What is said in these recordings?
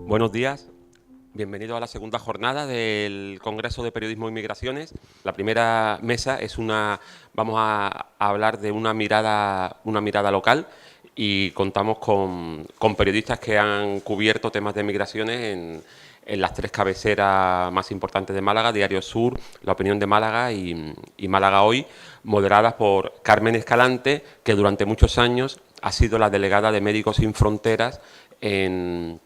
Buenos días, bienvenidos a la segunda jornada del Congreso de Periodismo y Migraciones. La primera mesa es vamos a hablar de una mirada local y contamos con periodistas que han cubierto temas de migraciones en las tres cabeceras más importantes de Málaga: Diario Sur, La Opinión de Málaga y Málaga Hoy, moderadas por Carmen Escalante, que durante muchos años ha sido la delegada de Médicos Sin Fronteras en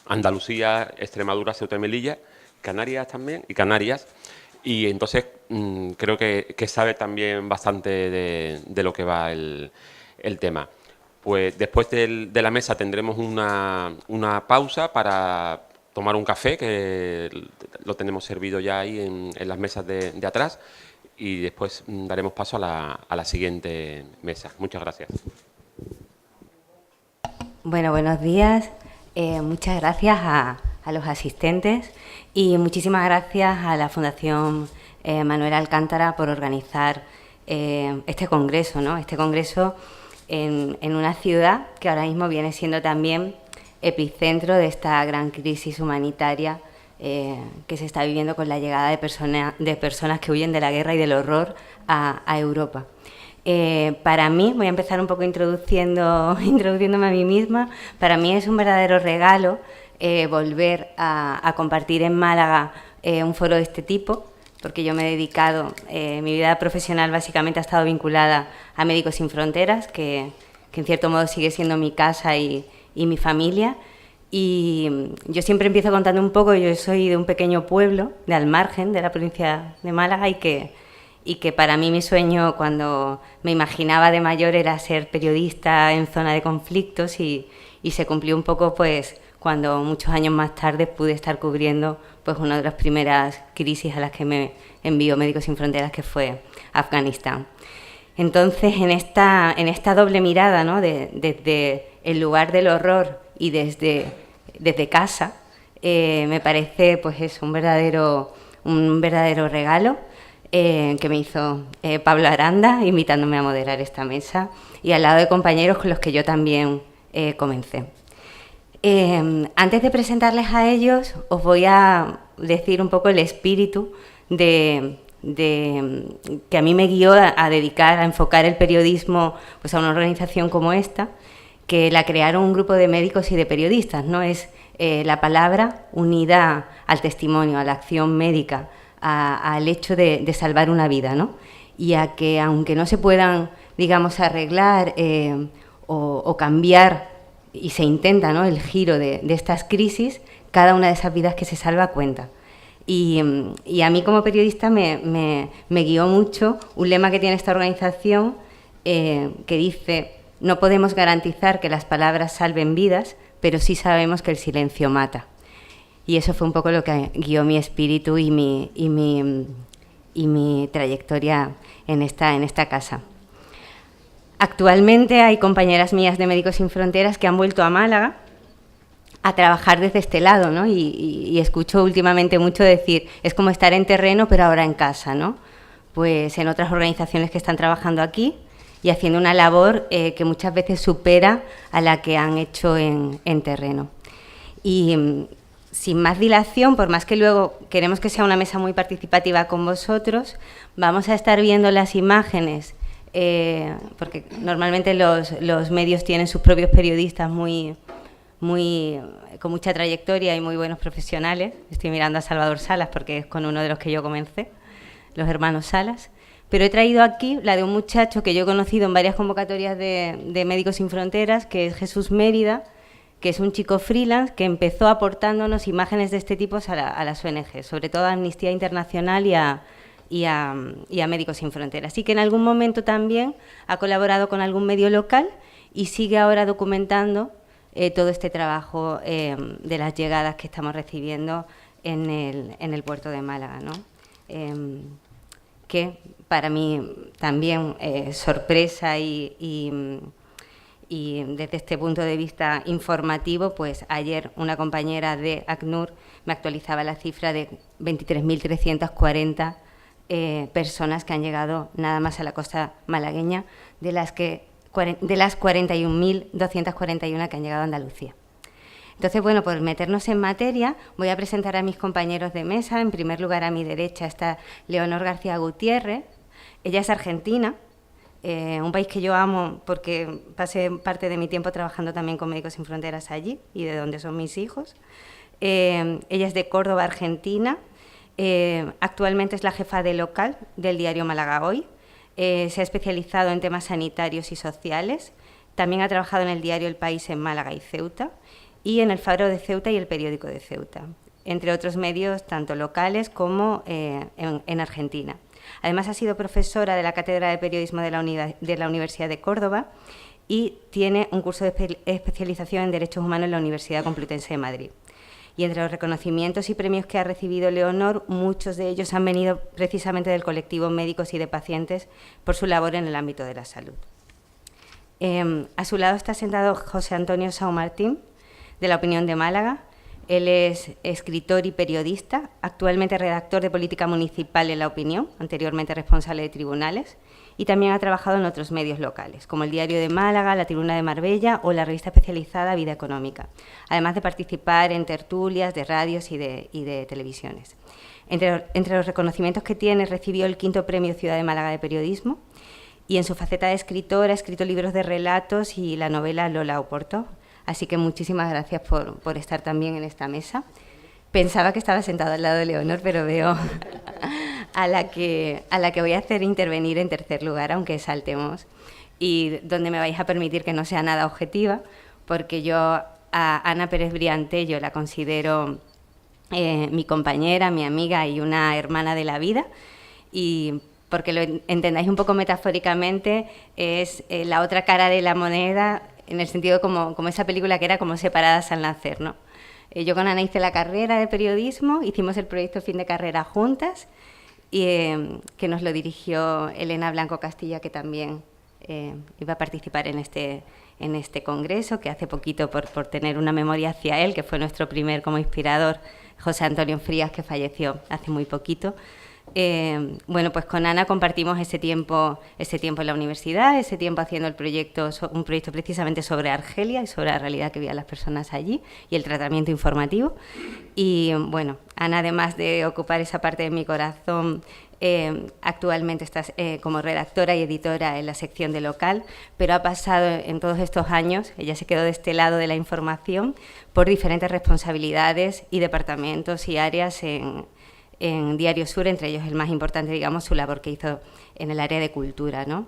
Andalucía, Extremadura, Ceuta y Melilla, Canarias también, y entonces creo que sabe también bastante de lo que va el tema. Pues después de la mesa tendremos una pausa para tomar un café, que lo tenemos servido ya ahí en las mesas de atrás, y después daremos paso a la siguiente mesa. Muchas gracias. Bueno, buenos días. Muchas gracias a los asistentes y muchísimas gracias a la Fundación Manuel Alcántara por organizar este congreso, ¿no? Este congreso en una ciudad que ahora mismo viene siendo también epicentro de esta gran crisis humanitaria que se está viviendo con la llegada de personas que huyen de la guerra y del horror a Europa. Para mí, voy a empezar un poco introduciéndome a mí misma, para mí es un verdadero regalo volver a compartir en Málaga un foro de este tipo, porque yo me he dedicado, mi vida profesional básicamente ha estado vinculada a Médicos Sin Fronteras, que en cierto modo sigue siendo mi casa y mi familia. Y yo siempre empiezo contando un poco. Yo soy de un pequeño pueblo, de al margen de la provincia de Málaga, y que para mí mi sueño cuando me imaginaba de mayor era ser periodista en zona de conflictos, y se cumplió un poco pues cuando muchos años más tarde pude estar cubriendo pues una de las primeras crisis a las que me envió Médicos Sin Fronteras, que fue Afganistán. Entonces, en esta doble mirada, ¿no?, desde el lugar del horror y desde casa, me parece pues eso, un verdadero regalo que me hizo Pablo Aranda, invitándome a moderar esta mesa, y al lado de compañeros con los que yo también comencé. Antes de presentarles a ellos, os voy a decir un poco el espíritu que a mí me guió a dedicar, a enfocar el periodismo pues a una organización como esta, que la crearon un grupo de médicos y de periodistas, ¿no? Es la palabra unida al testimonio, a la acción médica, al hecho de salvar una vida, ¿no? Y a que, aunque no se puedan, digamos, arreglar o cambiar, y se intenta, ¿no?, el giro de estas crisis, cada una de esas vidas que se salva cuenta. Y a mí como periodista me guió mucho un lema que tiene esta organización que dice: no podemos garantizar que las palabras salven vidas, pero sí sabemos que el silencio mata. Y eso fue un poco lo que guió mi espíritu y mi trayectoria en esta casa. Actualmente hay compañeras mías de Médicos Sin Fronteras que han vuelto a Málaga a trabajar desde este lado, ¿no? Y escucho últimamente mucho decir: es como estar en terreno, pero ahora en casa, ¿no? Pues en otras organizaciones que están trabajando aquí y haciendo una labor que muchas veces supera a la que han hecho en terreno. Y sin más dilación, por más que luego queremos que sea una mesa muy participativa con vosotros, vamos a estar viendo las imágenes, porque normalmente los medios tienen sus propios periodistas con mucha trayectoria y muy buenos profesionales. Estoy mirando a Salvador Salas porque es con uno de los que yo comencé, los hermanos Salas. Pero he traído aquí la de un muchacho que yo he conocido en varias convocatorias de Médicos Sin Fronteras, que es Jesús Mérida, que es un chico freelance que empezó aportándonos imágenes de este tipo a las ONG, sobre todo a Amnistía Internacional y a Médicos Sin Fronteras. Así que en algún momento también ha colaborado con algún medio local y sigue ahora documentando todo este trabajo de las llegadas que estamos recibiendo en el puerto de Málaga, ¿no? Que para mí también sorpresa y desde este punto de vista informativo, pues ayer una compañera de ACNUR me actualizaba la cifra de 23.340 personas que han llegado nada más a la costa malagueña, de las 41.241 que han llegado a Andalucía. Entonces, bueno, por meternos en materia, voy a presentar a mis compañeros de mesa. En primer lugar, a mi derecha está Leonor García Gutiérrez. Ella es argentina, un país que yo amo porque pasé parte de mi tiempo trabajando también con Médicos Sin Fronteras allí y de donde son mis hijos. Ella es de Córdoba, Argentina. Actualmente es la jefa de local del diario Málaga Hoy. Se ha especializado en temas sanitarios y sociales. También ha trabajado en el diario El País en Málaga y Ceuta y en el Faro de Ceuta y el Periódico de Ceuta, entre otros medios tanto locales como en Argentina. Además, ha sido profesora de la Cátedra de Periodismo de la Universidad de Córdoba y tiene un curso de especialización en Derechos Humanos en la Universidad Complutense de Madrid. Y entre los reconocimientos y premios que ha recibido Leonor, muchos de ellos han venido precisamente del colectivo Médicos y de Pacientes por su labor en el ámbito de la salud. A su lado está sentado José Antonio Sao Martín, de La Opinión de Málaga. Él es escritor y periodista, actualmente redactor de política municipal en La Opinión, anteriormente responsable de tribunales, y también ha trabajado en otros medios locales, como el Diario de Málaga, La Tribuna de Marbella o la revista especializada Vida Económica, además de participar en tertulias de radios y de televisiones. Entre los reconocimientos que tiene, recibió el 5º Premio Ciudad de Málaga de Periodismo y en su faceta de escritor ha escrito libros de relatos y la novela Lola Oporto. Así que muchísimas gracias por estar también en esta mesa. Pensaba que estaba sentada al lado de Leonor, pero veo a la que voy a hacer intervenir en tercer lugar, aunque saltemos, y donde me vais a permitir que no sea nada objetiva, porque yo a Ana Pérez Briante yo la considero mi compañera, mi amiga y una hermana de la vida, y porque lo entendáis un poco metafóricamente, es la otra cara de la moneda, en el sentido como esa película que era como Separadas al nacer, ¿no? Yo con Ana hice la carrera de periodismo, hicimos el proyecto Fin de Carrera juntas, y que nos lo dirigió Elena Blanco Castilla, que también iba a participar en este congreso, que hace poquito, por tener una memoria hacia él, que fue nuestro primer como inspirador, José Antonio Frías, que falleció hace muy poquito. Bueno, pues con Ana compartimos ese tiempo en la universidad, ese tiempo haciendo un proyecto precisamente sobre Argelia y sobre la realidad que vivían las personas allí y el tratamiento informativo. Y bueno, Ana, además de ocupar esa parte de mi corazón, actualmente está como redactora y editora en la sección de local, pero ha pasado en todos estos años, ella se quedó de este lado de la información, por diferentes responsabilidades y departamentos y áreas en Diario Sur, entre ellos el más importante, digamos, su labor que hizo en el área de cultura, ¿no?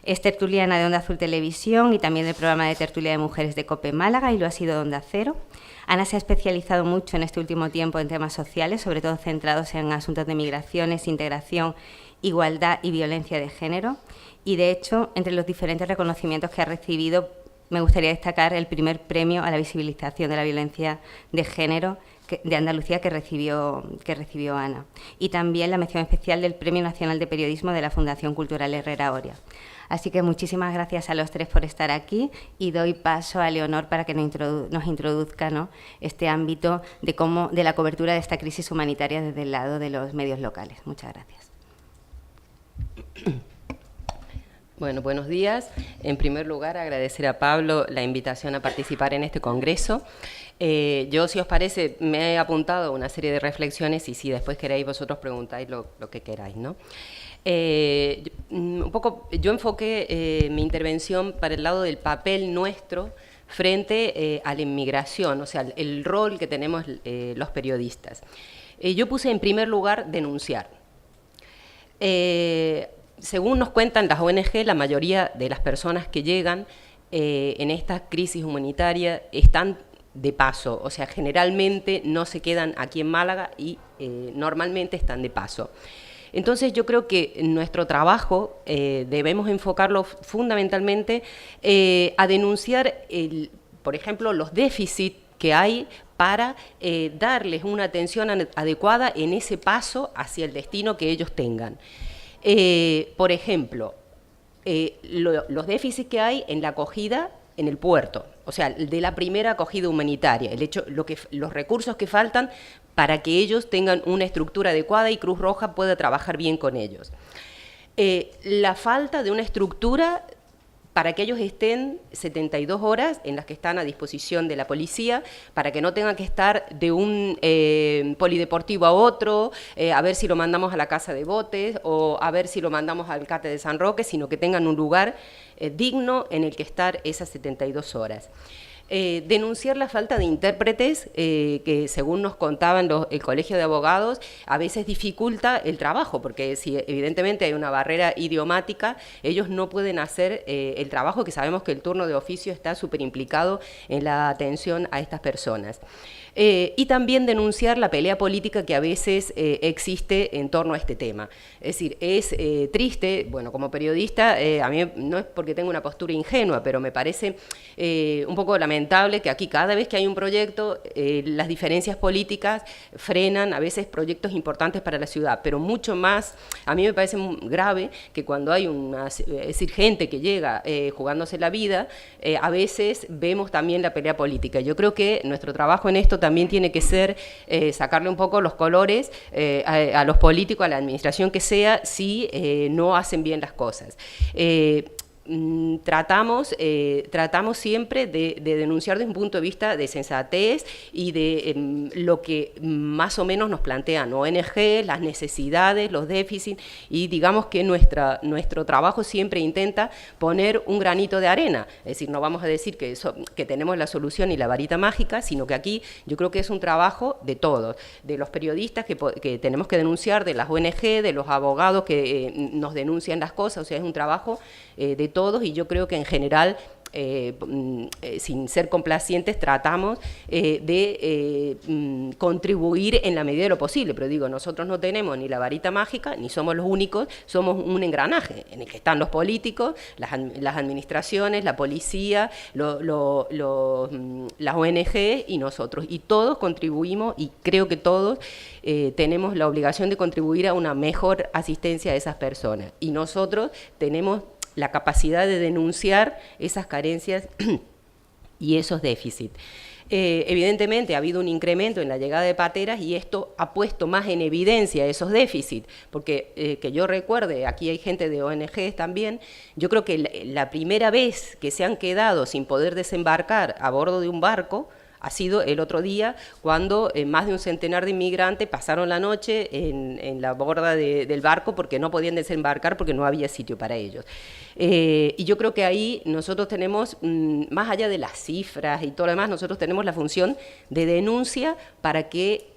Es tertuliana de Onda Azul Televisión y también del programa de tertulia de mujeres de COPE Málaga, y lo ha sido de Onda Cero. Ana se ha especializado mucho en este último tiempo en temas sociales, sobre todo centrados en asuntos de migraciones, integración, igualdad y violencia de género. Y, de hecho, entre los diferentes reconocimientos que ha recibido, me gustaría destacar el primer premio a la visibilización de la violencia de género de Andalucía que recibió Ana, y también la mención especial del Premio Nacional de Periodismo de la Fundación Cultural Herrera Oria. Así que muchísimas gracias a los tres por estar aquí, y doy paso a Leonor para que nos introduzca, ¿no?, este ámbito de la cobertura de esta crisis humanitaria desde el lado de los medios locales. Muchas gracias. Bueno, buenos días. En primer lugar, agradecer a Pablo la invitación a participar en este congreso. Yo, si os parece, me he apuntado una serie de reflexiones y si después queréis vosotros preguntáis lo que queráis, ¿no? Un poco, yo enfoqué mi intervención para el lado del papel nuestro frente a la inmigración, o sea, el rol que tenemos los periodistas. Yo puse en primer lugar denunciar. Según nos cuentan las ONG, la mayoría de las personas que llegan en esta crisis humanitaria están de paso, o sea, generalmente no se quedan aquí en Málaga y normalmente están de paso. Entonces yo creo que nuestro trabajo debemos enfocarlo fundamentalmente a denunciar, por ejemplo, los déficits que hay para darles una atención adecuada en ese paso hacia el destino que ellos tengan. Por ejemplo, los déficits que hay en la acogida en el puerto, o sea, de la primera acogida humanitaria, los recursos que faltan para que ellos tengan una estructura adecuada y Cruz Roja pueda trabajar bien con ellos. La falta de una estructura para que ellos estén 72 horas en las que están a disposición de la policía, para que no tengan que estar de un polideportivo a otro, a ver si lo mandamos a la casa de botes o a ver si lo mandamos al CATE de San Roque, sino que tengan un lugar digno en el que estar esas 72 horas. Denunciar la falta de intérpretes que, según nos contaban el Colegio de Abogados, a veces dificulta el trabajo, porque si evidentemente hay una barrera idiomática, ellos no pueden hacer el trabajo, que sabemos que el turno de oficio está súper implicado en la atención a estas personas. Y también denunciar la pelea política que a veces existe en torno a este tema. Es decir, es triste, bueno, como periodista, a mí no es porque tengo una postura ingenua, pero me parece un poco lamentable que aquí cada vez que hay un proyecto, las diferencias políticas frenan a veces proyectos importantes para la ciudad, pero mucho más, a mí me parece grave que cuando hay es decir, gente que llega jugándose la vida, a veces vemos también la pelea política. Yo creo que nuestro trabajo en esto también tiene que ser sacarle un poco los colores a los políticos, a la administración que sea, si no hacen bien las cosas. Tratamos siempre de denunciar desde un punto de vista de sensatez y de lo que más o menos nos plantean ONG, las necesidades, los déficits, y digamos que nuestro trabajo siempre intenta poner un granito de arena. Es decir, no vamos a decir que tenemos la solución y la varita mágica, sino que aquí yo creo que es un trabajo de todos, de los periodistas que tenemos que denunciar, de las ONG, de los abogados que nos denuncian las cosas, o sea, es un trabajo de todos, y yo creo que en general, sin ser complacientes, tratamos de contribuir en la medida de lo posible, pero digo, nosotros no tenemos ni la varita mágica, ni somos los únicos, somos un engranaje en el que están los políticos, las administraciones, la policía, las ONG y nosotros, y todos contribuimos, y creo que todos tenemos la obligación de contribuir a una mejor asistencia a esas personas, y nosotros tenemos la capacidad de denunciar esas carencias y esos déficits. Evidentemente ha habido un incremento en la llegada de pateras y esto ha puesto más en evidencia esos déficits, porque que yo recuerde, aquí hay gente de ONGs también, yo creo que la primera vez que se han quedado sin poder desembarcar a bordo de un barco ha sido el otro día, cuando más de un centenar de inmigrantes pasaron la noche en la borda del barco porque no podían desembarcar porque no había sitio para ellos. Y yo creo que ahí nosotros tenemos, más allá de las cifras y todo lo demás, nosotros tenemos la función de denuncia para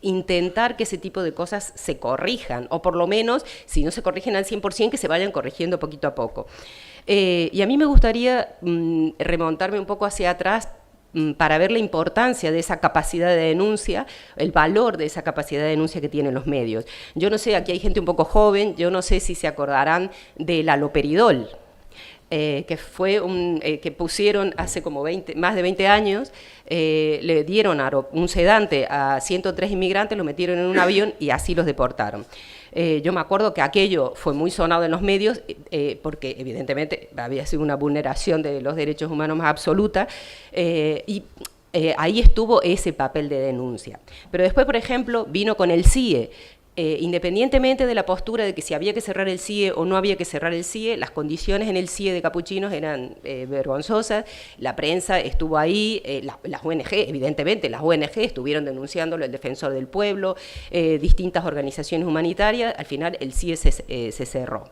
intentar que ese tipo de cosas se corrijan, o por lo menos, si no se corrigen al 100%, que se vayan corrigiendo poquito a poco. Y a mí me gustaría remontarme un poco hacia atrás para ver la importancia de esa capacidad de denuncia, el valor de esa capacidad de denuncia que tienen los medios. Yo no sé, aquí hay gente un poco joven, yo no sé si se acordarán del haloperidol, que fue que pusieron hace como más de 20 años, le dieron un sedante a 103 inmigrantes, los metieron en un avión y así los deportaron. Yo me acuerdo que aquello fue muy sonado en los medios porque evidentemente había sido una vulneración de los derechos humanos más absoluta y ahí estuvo ese papel de denuncia. Pero después, por ejemplo, vino con el CIE. Independientemente de la postura de que si había que cerrar el CIE o no había que cerrar el CIE, las condiciones en el CIE de Capuchinos eran vergonzosas, la prensa estuvo ahí, las ONG, evidentemente, las ONG estuvieron denunciándolo, el Defensor del Pueblo, distintas organizaciones humanitarias, al final el CIE se cerró.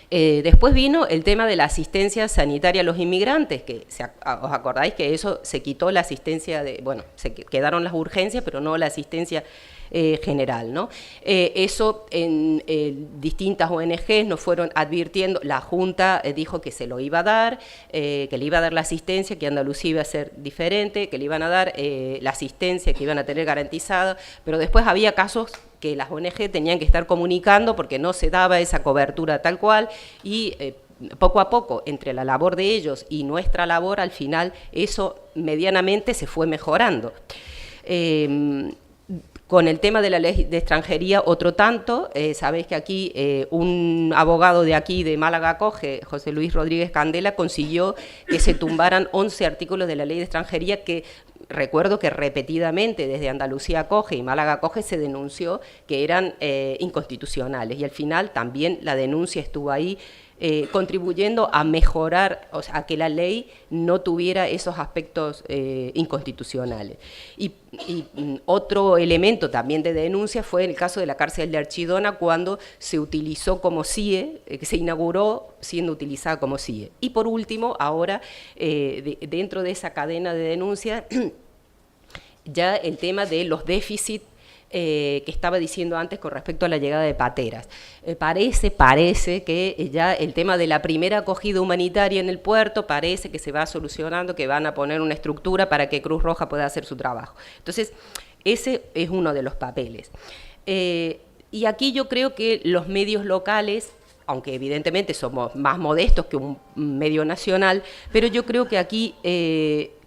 Después vino el tema de la asistencia sanitaria a los inmigrantes, que os acordáis que eso se quitó la asistencia, se quedaron las urgencias, pero no la asistencia general, ¿no? Eso en distintas ONGs nos fueron advirtiendo, la Junta dijo que se lo iba a dar, que le iba a dar la asistencia, que Andalucía iba a ser diferente, que le iban a dar la asistencia que iban a tener garantizada, pero después había casos que las ONG tenían que estar comunicando porque no se daba esa cobertura tal cual y poco a poco, entre la labor de ellos y nuestra labor, al final eso medianamente se fue mejorando. Con el tema de la ley de extranjería, otro tanto, sabéis que aquí un abogado de aquí, de Málaga Acoge, José Luis Rodríguez Candela, consiguió que se tumbaran 11 artículos de la ley de extranjería que recuerdo que repetidamente desde Andalucía Acoge y Málaga Acoge se denunció que eran inconstitucionales y al final también la denuncia estuvo ahí contribuyendo a mejorar, o sea, a que la ley no tuviera esos aspectos inconstitucionales. Y otro elemento también de denuncia fue el caso de la cárcel de Archidona, cuando se utilizó como CIE, que se inauguró siendo utilizada como CIE. Y por último, ahora, dentro de esa cadena de denuncia, ya el tema de los déficits que estaba diciendo antes con respecto a la llegada de pateras. Parece que ya el tema de la primera acogida humanitaria en el puerto parece que se va solucionando, que van a poner una estructura para que Cruz Roja pueda hacer su trabajo. Entonces, ese es uno de los papeles. Y aquí yo creo que los medios locales, aunque evidentemente somos más modestos que un medio nacional, pero yo creo que aquí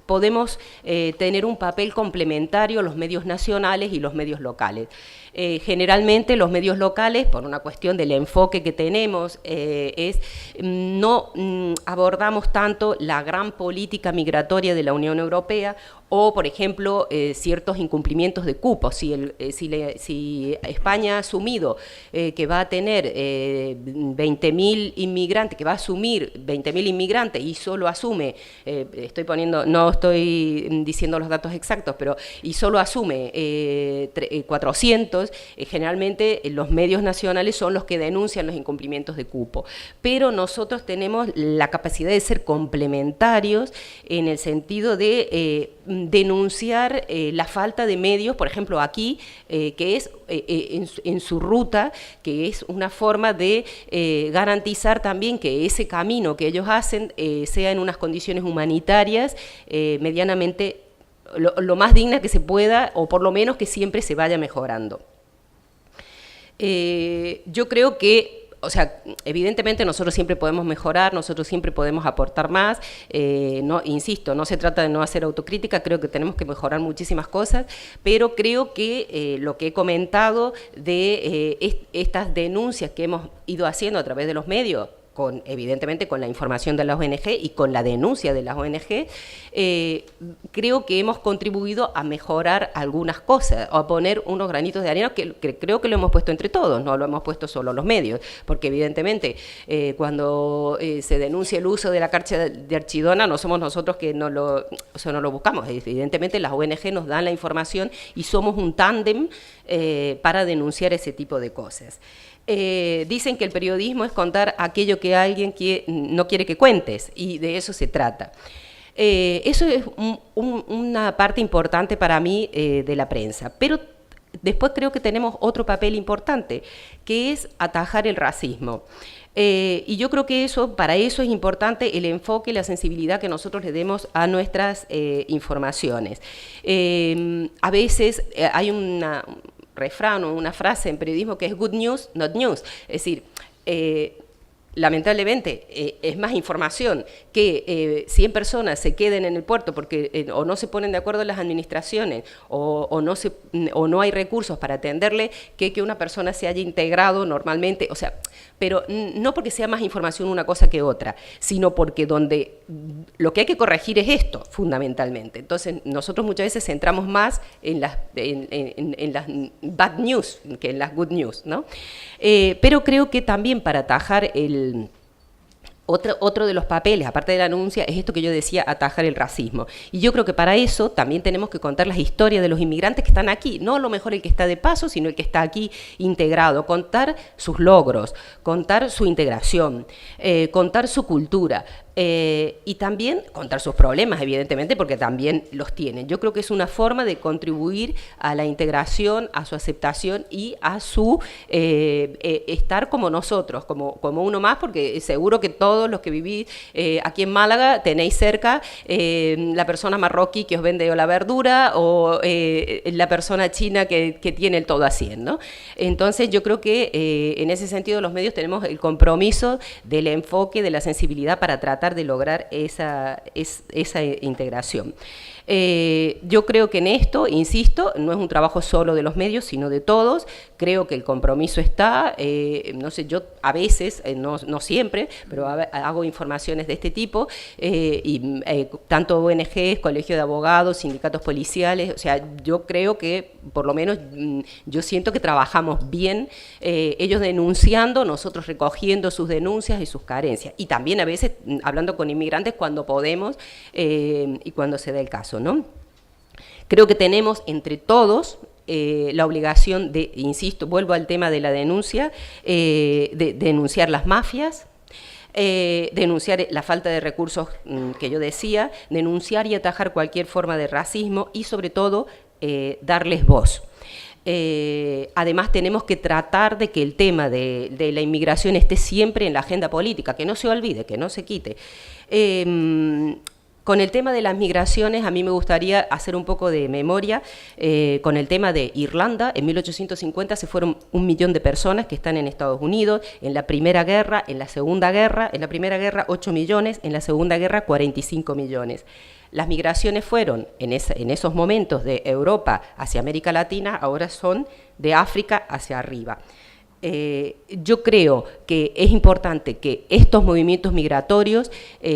podemos tener un papel complementario los medios nacionales y los medios locales. Generalmente los medios locales, por una cuestión del enfoque que tenemos, no abordamos tanto la gran política migratoria de la Unión Europea o, por ejemplo, ciertos incumplimientos de cupos. Si España ha asumido que va a tener 20.000 inmigrantes, que va a asumir 20.000 inmigrantes y solo asume, no estoy diciendo los datos exactos, pero y solo asume 400, generalmente los medios nacionales son los que denuncian los incumplimientos de cupo. Pero nosotros tenemos la capacidad de ser complementarios en el sentido de denunciar la falta de medios, por ejemplo aquí, que es en su ruta, que es una forma de garantizar también que ese camino que ellos hacen sea en unas condiciones humanitarias medianamente lo más digna que se pueda, o por lo menos que siempre se vaya mejorando. Yo creo que, o sea, evidentemente nosotros siempre podemos mejorar, nosotros siempre podemos aportar más, insisto, no se trata de no hacer autocrítica, creo que tenemos que mejorar muchísimas cosas, pero creo que lo que he comentado de estas denuncias que hemos ido haciendo a través de los medios, evidentemente con la información de las ONG y con la denuncia de las ONG, creo que hemos contribuido a mejorar algunas cosas, o a poner unos granitos de arena que creo que lo hemos puesto entre todos, no lo hemos puesto solo los medios, porque evidentemente cuando se denuncia el uso de la cárcel de Archidona, no somos nosotros que no lo buscamos, evidentemente las ONG nos dan la información y somos un tándem para denunciar ese tipo de cosas. Dicen que el periodismo es contar aquello que alguien no quiere que cuentes, y de eso se trata. Eso es una parte importante para mí de la prensa, pero después creo que tenemos otro papel importante, que es atajar el racismo. Y yo creo que para eso es importante el enfoque y la sensibilidad que nosotros le demos a nuestras informaciones. A veces hay una refrán o una frase en periodismo que es good news, not news, es decir, lamentablemente es más información que 100 personas se queden en el puerto porque o no se ponen de acuerdo las administraciones o no hay recursos para atenderle, que una persona se haya integrado normalmente, o sea, pero no porque sea más información una cosa que otra, sino porque lo que hay que corregir es esto, fundamentalmente. Entonces, nosotros muchas veces centramos más en las bad news que en las good news, ¿no? Pero creo que también para atajar otro de los papeles, aparte de la denuncia, es esto que yo decía, atajar el racismo. Y yo creo que para eso también tenemos que contar las historias de los inmigrantes que están aquí, no a lo mejor el que está de paso, sino el que está aquí integrado, contar sus logros, contar su integración, contar su cultura, y también contar sus problemas, evidentemente, porque también los tienen. Yo creo que es una forma de contribuir a la integración, a su aceptación y a su estar como nosotros, como uno más, porque seguro que todos los que vivís aquí en Málaga tenéis cerca la persona marroquí que os vende la verdura o la persona china que tiene el todo a 100, ¿no? Entonces yo creo que en ese sentido los medios tenemos el compromiso del enfoque, de la sensibilidad para tratar tratar de lograr esa integración. Yo creo que en esto, insisto, no es un trabajo solo de los medios, sino de todos. Creo que el compromiso está, no sé, yo a veces, no siempre, pero hago informaciones de este tipo, y tanto ONGs, colegio de abogados, sindicatos policiales, o sea, yo creo que, por lo menos, yo siento que trabajamos bien, ellos denunciando, nosotros recogiendo sus denuncias y sus carencias. Y también a veces hablando con inmigrantes cuando podemos y cuando se dé el caso, ¿no? Creo que tenemos entre todos la obligación de, insisto, vuelvo al tema de la denuncia, de denunciar las mafias, denunciar la falta de recursos que yo decía, denunciar y atajar cualquier forma de racismo y sobre todo darles voz. Además tenemos que tratar de que el tema de la inmigración esté siempre en la agenda política, que no se olvide, que no se quite. Con el tema de las migraciones, a mí me gustaría hacer un poco de memoria con el tema de Irlanda. En 1850 se fueron 1 millón de personas que están en Estados Unidos, en la Primera Guerra, en la Segunda Guerra, en la Primera Guerra 8 millones, en la Segunda Guerra 45 millones. Las migraciones fueron, en esos momentos, de Europa hacia América Latina, ahora son de África hacia arriba. Yo creo que es importante que estos movimientos migratorios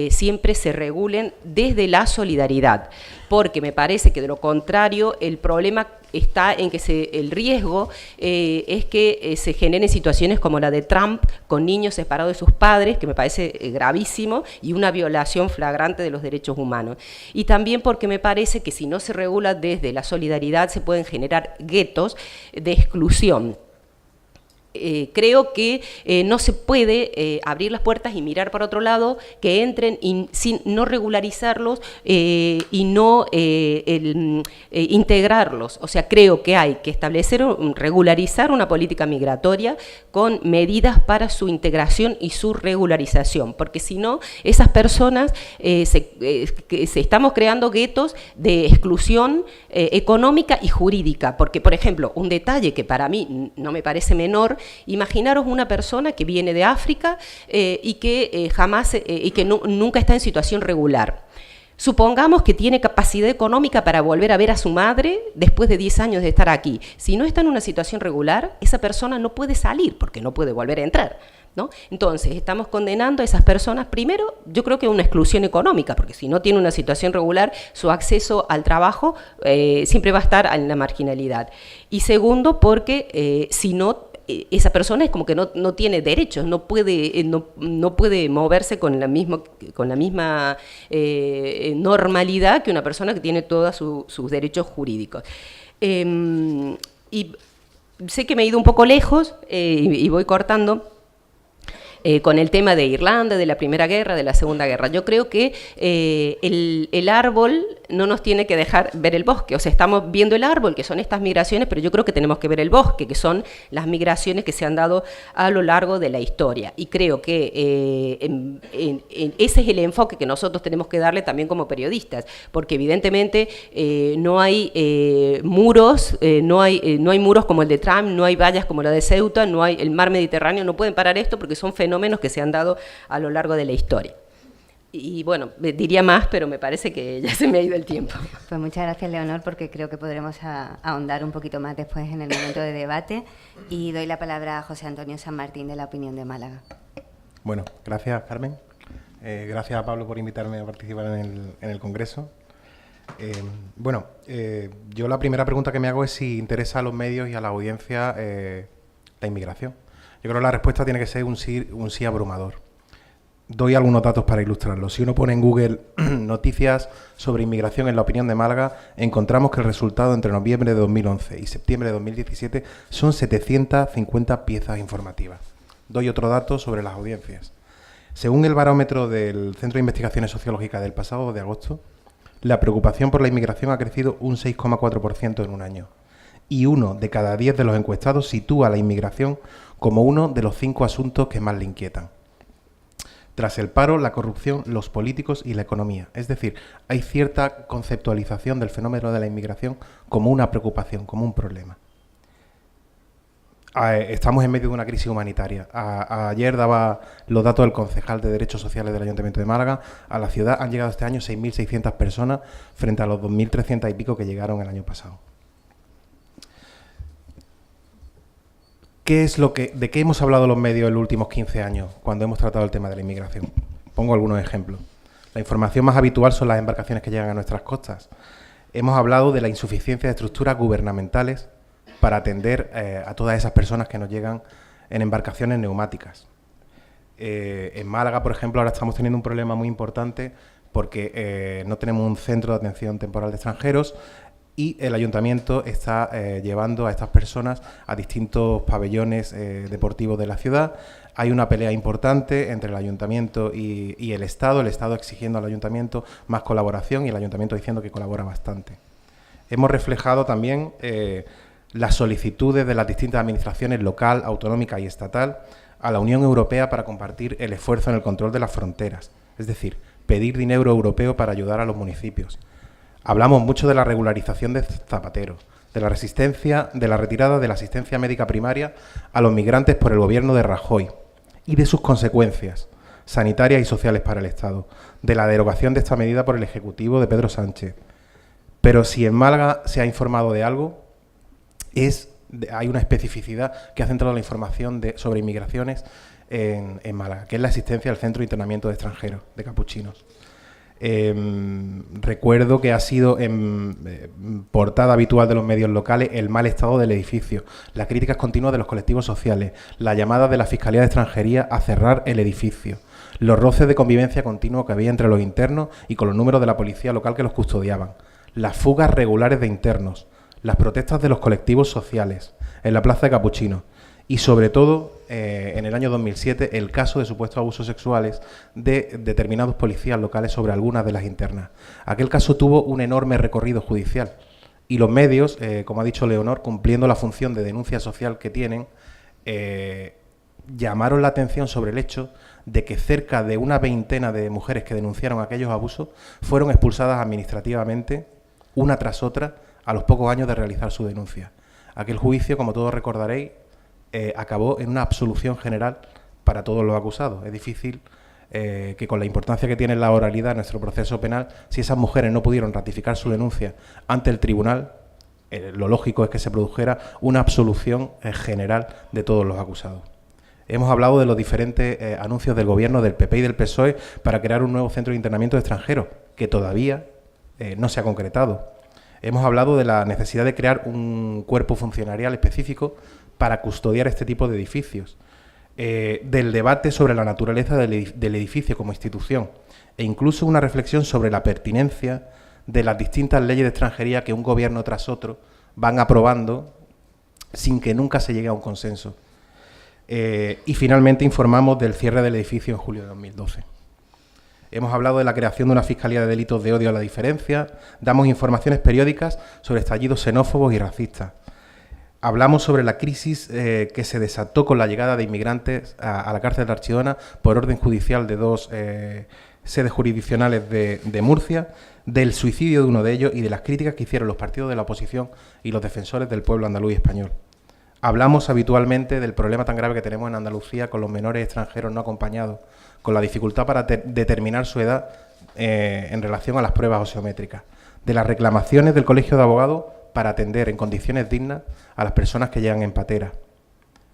siempre se regulen desde la solidaridad, porque me parece que de lo contrario el problema está en que el riesgo es que se generen situaciones como la de Trump, con niños separados de sus padres, que me parece gravísimo, y una violación flagrante de los derechos humanos. Y también porque me parece que si no se regula desde la solidaridad se pueden generar guetos de exclusión. Creo que no se puede abrir las puertas y mirar para otro lado, que entren sin no regularizarlos y no integrarlos. O sea, creo que hay que regularizar una política migratoria con medidas para su integración y su regularización, porque si no, esas personas estamos creando guetos de exclusión económica y jurídica, porque, por ejemplo, un detalle que para mí no me parece menor, imaginaros una persona que viene de África y que nunca está en situación regular. Supongamos que tiene capacidad económica para volver a ver a su madre después de 10 años de estar aquí. Si no está en una situación regular, esa persona no puede salir porque no puede volver a entrar, ¿no? Entonces, estamos condenando a esas personas, primero, yo creo que a una exclusión económica, porque si no tiene una situación regular, su acceso al trabajo siempre va a estar en la marginalidad. Y segundo, porque si no, esa persona es como que no tiene derechos, no puede moverse con la misma normalidad que una persona que tiene todos sus derechos jurídicos. Y sé que me he ido un poco lejos y voy cortando. Con el tema de Irlanda, de la Primera Guerra, de la Segunda Guerra. Yo creo que el árbol no nos tiene que dejar ver el bosque. O sea, estamos viendo el árbol, que son estas migraciones, pero yo creo que tenemos que ver el bosque, que son las migraciones que se han dado a lo largo de la historia. Y creo que ese es el enfoque que nosotros tenemos que darle también como periodistas, porque evidentemente no hay muros, no hay muros como el de Trump, no hay vallas como la de Ceuta, no hay el mar Mediterráneo, no pueden parar esto porque son fenómenos que se han dado a lo largo de la historia. Y bueno, diría más, pero me parece que ya se me ha ido el tiempo. Pues muchas gracias, Leonor, porque creo que podremos ahondar un poquito más después en el momento de debate. Y doy la palabra a José Antonio San Martín, de La Opinión de Málaga. Bueno, gracias, Carmen. Gracias a Pablo por invitarme a participar en el Congreso. Yo la primera pregunta que me hago es si interesa a los medios y a la audiencia la inmigración. Yo creo que la respuesta tiene que ser un sí abrumador. Doy algunos datos para ilustrarlo. Si uno pone en Google noticias sobre inmigración en La Opinión de Málaga, encontramos que el resultado entre noviembre de 2011 y septiembre de 2017 son 750 piezas informativas. Doy otro dato sobre las audiencias. Según el barómetro del Centro de Investigaciones Sociológicas del pasado de agosto, la preocupación por la inmigración ha crecido un 6,4% en un año. Y 1 de cada 10 de los encuestados sitúa la inmigración como uno de los 5 asuntos que más le inquietan. Tras el paro, la corrupción, los políticos y la economía. Es decir, hay cierta conceptualización del fenómeno de la inmigración como una preocupación, como un problema. Estamos en medio de una crisis humanitaria. Ayer daba los datos del concejal de Derechos Sociales del Ayuntamiento de Málaga. A la ciudad han llegado este año 6.600 personas frente a los 2.300 y pico que llegaron el año pasado. ¿De qué hemos hablado los medios en los últimos 15 años cuando hemos tratado el tema de la inmigración? Pongo algunos ejemplos. La información más habitual son las embarcaciones que llegan a nuestras costas. Hemos hablado de la insuficiencia de estructuras gubernamentales para atender a todas esas personas que nos llegan en embarcaciones neumáticas. En Málaga, por ejemplo, ahora estamos teniendo un problema muy importante porque no tenemos un centro de atención temporal de extranjeros y el ayuntamiento está llevando a estas personas a distintos pabellones deportivos de la ciudad. Hay una pelea importante entre el ayuntamiento y el Estado exigiendo al ayuntamiento más colaboración y el ayuntamiento diciendo que colabora bastante. Hemos reflejado también las solicitudes de las distintas administraciones local, autonómica y estatal a la Unión Europea para compartir el esfuerzo en el control de las fronteras, es decir, pedir dinero europeo para ayudar a los municipios. Hablamos mucho de la regularización de Zapatero, de la resistencia, de la retirada de la asistencia médica primaria a los migrantes por el gobierno de Rajoy y de sus consecuencias sanitarias y sociales para el Estado, de la derogación de esta medida por el Ejecutivo de Pedro Sánchez. Pero si en Málaga se ha informado de algo, hay una especificidad que ha centrado la información sobre inmigraciones en Málaga, que es la existencia del Centro de Internamiento de Extranjeros, de Capuchinos. Recuerdo que ha sido en portada habitual de los medios locales el mal estado del edificio, las críticas continuas de los colectivos sociales, la llamada de la Fiscalía de Extranjería a cerrar el edificio, los roces de convivencia continua que había entre los internos y con los números de la policía local que los custodiaban, las fugas regulares de internos, las protestas de los colectivos sociales en la Plaza de Capuchinos y, sobre todo, en el año 2007, el caso de supuestos abusos sexuales de determinados policías locales sobre algunas de las internas. Aquel caso tuvo un enorme recorrido judicial y los medios, como ha dicho Leonor, cumpliendo la función de denuncia social que tienen, llamaron la atención sobre el hecho de que cerca de una veintena de mujeres que denunciaron aquellos abusos fueron expulsadas administrativamente, una tras otra, a los pocos años de realizar su denuncia. Aquel juicio, como todos recordaréis, acabó en una absolución general para todos los acusados. Es difícil que con la importancia que tiene la oralidad en nuestro proceso penal, si esas mujeres no pudieron ratificar su denuncia ante el tribunal, lo lógico es que se produjera una absolución general de todos los acusados. Hemos hablado de los diferentes anuncios del Gobierno, del PP y del PSOE para crear un nuevo centro de internamiento de extranjeros, que todavía no se ha concretado. Hemos hablado de la necesidad de crear un cuerpo funcionarial específico para custodiar este tipo de edificios, del debate sobre la naturaleza del edificio como institución e incluso una reflexión sobre la pertinencia de las distintas leyes de extranjería que un gobierno tras otro van aprobando sin que nunca se llegue a un consenso. Y finalmente informamos del cierre del edificio en julio de 2012. Hemos hablado de la creación de una Fiscalía de Delitos de Odio a la Diferencia, damos informaciones periódicas sobre estallidos xenófobos y racistas. Hablamos sobre la crisis que se desató con la llegada de inmigrantes a la cárcel de Archidona por orden judicial de dos sedes jurisdiccionales de Murcia, del suicidio de uno de ellos y de las críticas que hicieron los partidos de la oposición y los defensores del pueblo andaluz y español. Hablamos habitualmente del problema tan grave que tenemos en Andalucía con los menores extranjeros no acompañados, con la dificultad para determinar su edad en relación a las pruebas oseométricas, de las reclamaciones del Colegio de Abogados para atender en condiciones dignas a las personas que llegan en patera.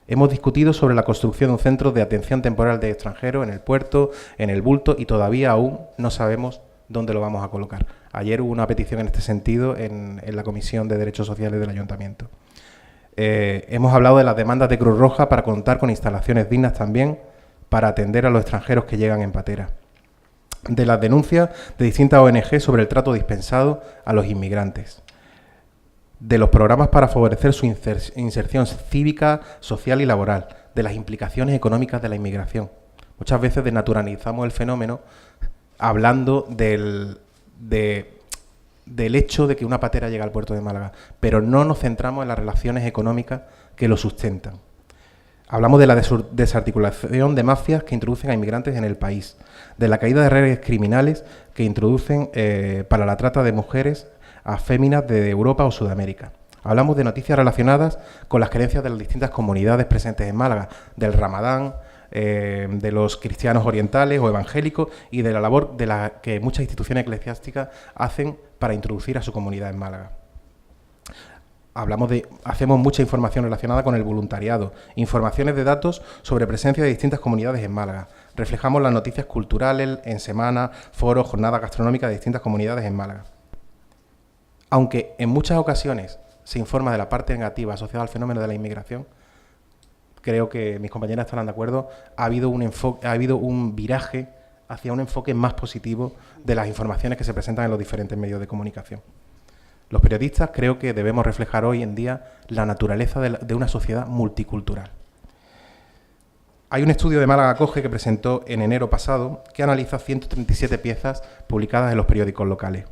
Hemos discutido sobre la construcción de un centro de atención temporal de extranjeros en el puerto, en el Bulto, y todavía aún no sabemos dónde lo vamos a colocar. Ayer hubo una petición en este sentido en la Comisión de Derechos Sociales del Ayuntamiento. Hemos hablado de las demandas de Cruz Roja para contar con instalaciones dignas también para atender a los extranjeros que llegan en patera. De las denuncias de distintas ONG sobre el trato dispensado a los inmigrantes. De los programas para favorecer su inserción cívica, social y laboral. De las implicaciones económicas de la inmigración. Muchas veces desnaturalizamos el fenómeno hablando del hecho de que una patera llega al puerto de Málaga, pero no nos centramos en las relaciones económicas que lo sustentan. Hablamos de la desarticulación de mafias que introducen a inmigrantes en el país, de la caída de redes criminales que introducen para la trata de mujeres a féminas de Europa o Sudamérica. Hablamos de noticias relacionadas con las creencias de las distintas comunidades presentes en Málaga, del Ramadán, de los cristianos orientales o evangélicos y de la labor de la que muchas instituciones eclesiásticas hacen para introducir a su comunidad en Málaga. Hacemos mucha información relacionada con el voluntariado, informaciones de datos sobre presencia de distintas comunidades en Málaga. Reflejamos las noticias culturales en semana, foros, jornadas gastronómicas de distintas comunidades en Málaga. Aunque en muchas ocasiones se informa de la parte negativa asociada al fenómeno de la inmigración, creo que mis compañeras estarán de acuerdo, ha habido un viraje hacia un enfoque más positivo de las informaciones que se presentan en los diferentes medios de comunicación. Los periodistas creo que debemos reflejar hoy en día la naturaleza de una sociedad multicultural. Hay un estudio de Málaga Acoge que presentó en enero pasado que analiza 137 piezas publicadas en los periódicos locales.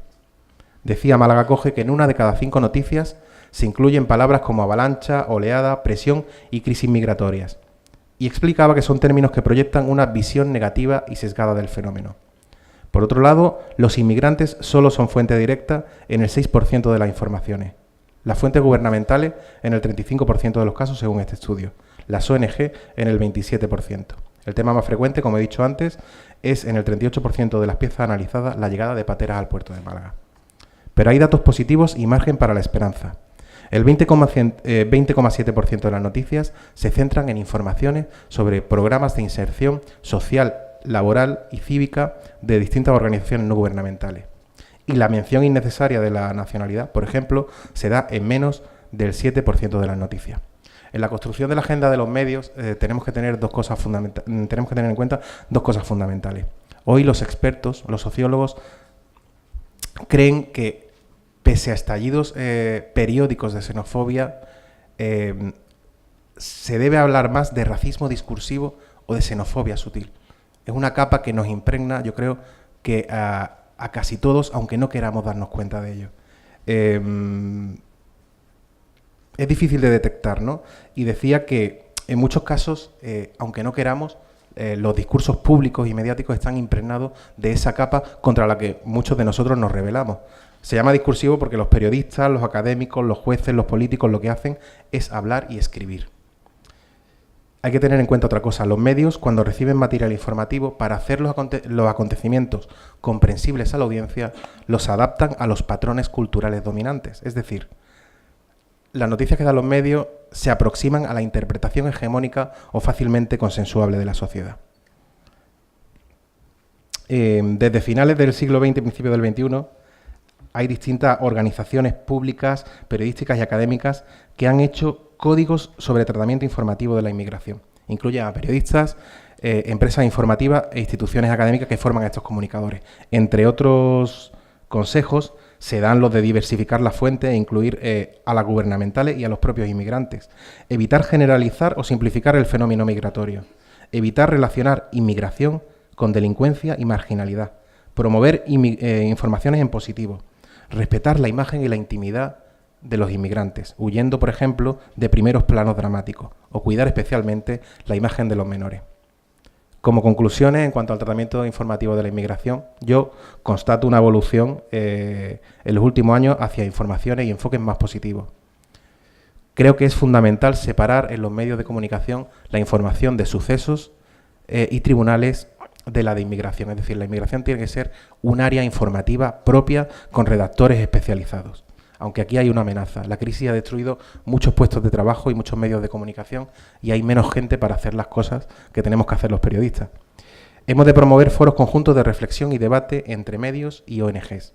Decía Málaga Acoge que en 1 de cada 5 noticias se incluyen palabras como avalancha, oleada, presión y crisis migratorias. Y explicaba que son términos que proyectan una visión negativa y sesgada del fenómeno. Por otro lado, los inmigrantes solo son fuente directa en el 6% de las informaciones. Las fuentes gubernamentales en el 35% de los casos según este estudio. Las ONG en el 27%. El tema más frecuente, como he dicho antes, es en el 38% de las piezas analizadas la llegada de pateras al puerto de Málaga. Pero hay datos positivos y margen para la esperanza. El 20,7% de las noticias se centran en informaciones sobre programas de inserción social, laboral y cívica de distintas organizaciones no gubernamentales. Y la mención innecesaria de la nacionalidad, por ejemplo, se da en menos del 7% de las noticias. En la construcción de la agenda de los medios tenemos que tener en cuenta dos cosas fundamentales. Hoy los expertos, los sociólogos, creen que pese a estallidos periódicos de xenofobia, se debe hablar más de racismo discursivo o de xenofobia sutil. Es una capa que nos impregna, yo creo, que a casi todos, aunque no queramos darnos cuenta de ello. Es difícil de detectar, ¿no? Y decía que en muchos casos, aunque no queramos, los discursos públicos y mediáticos están impregnados de esa capa contra la que muchos de nosotros nos rebelamos. Se llama discursivo porque los periodistas, los académicos, los jueces, los políticos lo que hacen es hablar y escribir. Hay que tener en cuenta otra cosa. Los medios, cuando reciben material informativo, para hacer los acontecimientos comprensibles a la audiencia, los adaptan a los patrones culturales dominantes. Es decir, las noticias que dan los medios se aproximan a la interpretación hegemónica o fácilmente consensuable de la sociedad. Desde finales del siglo XX y principios del XXI, hay distintas organizaciones públicas, periodísticas y académicas que han hecho códigos sobre tratamiento informativo de la inmigración. Incluyen a periodistas, empresas informativas e instituciones académicas que forman a estos comunicadores. Entre otros consejos, se dan los de diversificar las fuentes e incluir a las gubernamentales y a los propios inmigrantes. Evitar generalizar o simplificar el fenómeno migratorio. Evitar relacionar inmigración con delincuencia y marginalidad. Promover informaciones en positivo. Respetar la imagen y la intimidad de los inmigrantes, huyendo, por ejemplo, de primeros planos dramáticos, o cuidar especialmente la imagen de los menores. Como conclusiones, en cuanto al tratamiento informativo de la inmigración, yo constato una evolución en los últimos años hacia informaciones y enfoques más positivos. Creo que es fundamental separar en los medios de comunicación la información de sucesos y tribunales de la de inmigración. Es decir, la inmigración tiene que ser un área informativa propia con redactores especializados. Aunque aquí hay una amenaza. La crisis ha destruido muchos puestos de trabajo y muchos medios de comunicación y hay menos gente para hacer las cosas que tenemos que hacer los periodistas. Hemos de promover foros conjuntos de reflexión y debate entre medios y ONGs.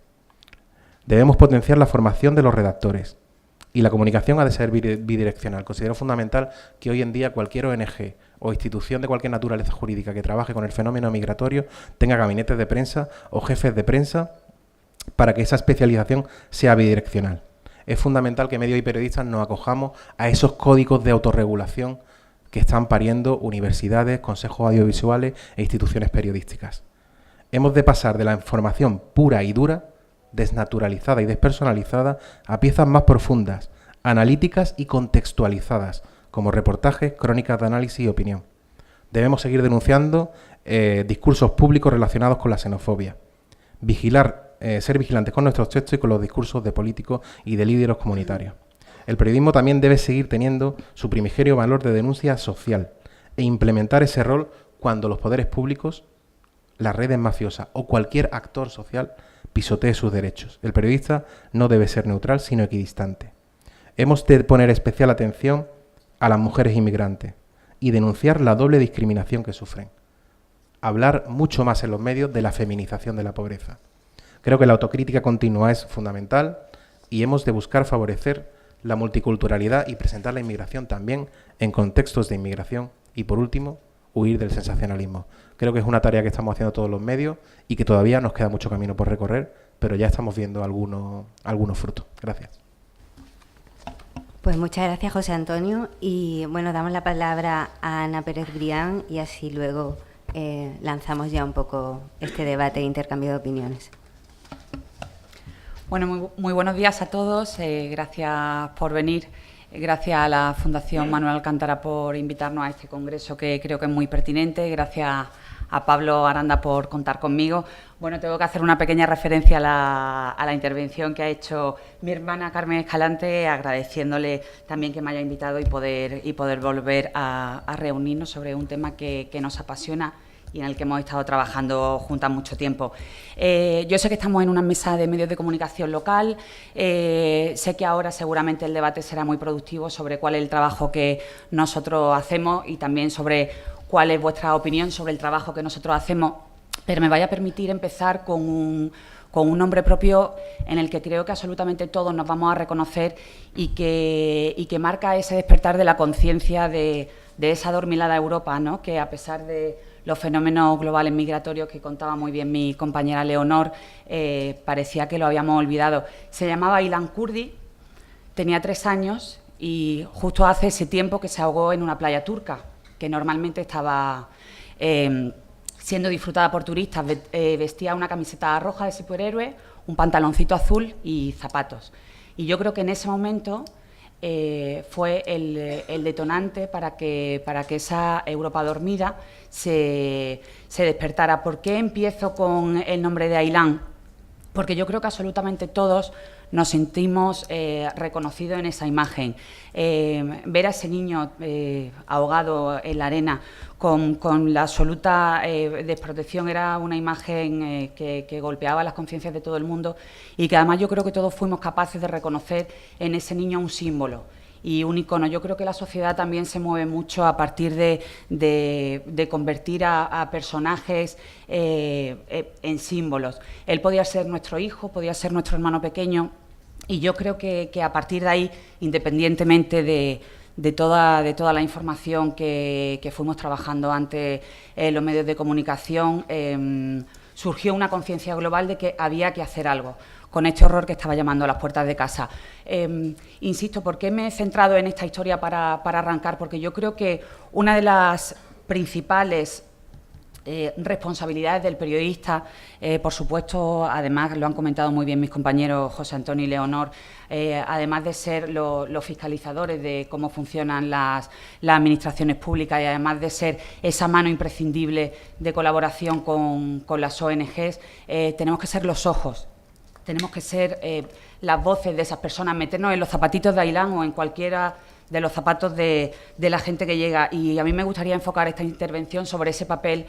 Debemos potenciar la formación de los redactores y la comunicación ha de ser bidireccional. Considero fundamental que hoy en día cualquier ONG o institución de cualquier naturaleza jurídica que trabaje con el fenómeno migratorio tenga gabinetes de prensa o jefes de prensa para que esa especialización sea bidireccional. Es fundamental que medios y periodistas nos acojamos a esos códigos de autorregulación que están pariendo universidades, consejos audiovisuales e instituciones periodísticas. Hemos de pasar de la información pura y dura, desnaturalizada y despersonalizada, a piezas más profundas, analíticas y contextualizadas, como reportajes, crónicas de análisis y opinión. Debemos seguir denunciando discursos públicos relacionados con la xenofobia. Ser vigilantes con nuestros textos y con los discursos de políticos y de líderes comunitarios. El periodismo también debe seguir teniendo su primigenio valor de denuncia social e implementar ese rol cuando los poderes públicos, las redes mafiosas o cualquier actor social pisotee sus derechos. El periodista no debe ser neutral, sino equidistante. Hemos de poner especial atención a las mujeres inmigrantes y denunciar la doble discriminación que sufren. Hablar mucho más en los medios de la feminización de la pobreza. Creo que la autocrítica continua es fundamental y hemos de buscar favorecer la multiculturalidad y presentar la inmigración también en contextos de inmigración. Y por último, huir del sensacionalismo. Creo que es una tarea que estamos haciendo todos los medios y que todavía nos queda mucho camino por recorrer, pero ya estamos viendo algunos frutos. Gracias. Pues muchas gracias, José Antonio. Y bueno, damos la palabra a Ana Pérez Brián y así luego lanzamos ya un poco este debate e intercambio de opiniones. Bueno, muy buenos días a todos. Gracias por venir. Gracias a la Fundación Manuel Alcántara por invitarnos a este congreso que creo que es muy pertinente. Gracias a Pablo Aranda por contar conmigo. Bueno, tengo que hacer una pequeña referencia a la intervención que ha hecho mi hermana Carmen Escalante, agradeciéndole también que me haya invitado y poder volver a reunirnos sobre un tema que nos apasiona y en el que hemos estado trabajando juntas mucho tiempo. Yo sé que estamos en una mesa de medios de comunicación local, sé que ahora seguramente el debate será muy productivo sobre cuál es el trabajo que nosotros hacemos y también sobre cuál es vuestra opinión sobre el trabajo que nosotros hacemos, pero me vaya a permitir empezar con un nombre propio en el que creo que absolutamente todos nos vamos a reconocer y que marca ese despertar de la conciencia de esa adormilada Europa, ¿no? Que a pesar de los fenómenos globales migratorios que contaba muy bien mi compañera Leonor, parecía que lo habíamos olvidado. Se llamaba Aylan Kurdi, tenía 3 años y justo hace ese tiempo que se ahogó en una playa turca, que normalmente estaba siendo disfrutada por turistas. Vestía una camiseta roja de superhéroe, un pantaloncito azul y zapatos. Y yo creo que en ese momento fue el detonante para que esa Europa dormida se despertara. ¿Por qué empiezo con el nombre de Aylan? Porque yo creo que absolutamente todos nos sentimos reconocidos en esa imagen. Ver a ese niño ahogado en la arena con la absoluta desprotección era una imagen que golpeaba las conciencias de todo el mundo y que además yo creo que todos fuimos capaces de reconocer en ese niño un símbolo y un icono. Yo creo que la sociedad también se mueve mucho a partir de convertir a personajes en símbolos. Él podía ser nuestro hijo, podía ser nuestro hermano pequeño, y yo creo que a partir de ahí, independientemente de toda la información que fuimos trabajando ante los medios de comunicación, surgió una conciencia global de que había que hacer algo con este horror que estaba llamando a las puertas de casa. Insisto, ¿por qué me he centrado en esta historia para arrancar? Porque yo creo que una de las principales responsabilidades del periodista, por supuesto, además lo han comentado muy bien mis compañeros José Antonio y Leonor, además de ser los fiscalizadores de cómo funcionan las administraciones públicas y además de ser esa mano imprescindible de colaboración con las ONGs, tenemos que ser los ojos. Tenemos que ser las voces de esas personas, meternos en los zapatitos de Aylan o en cualquiera de los zapatos de la gente que llega. Y a mí me gustaría enfocar esta intervención sobre ese papel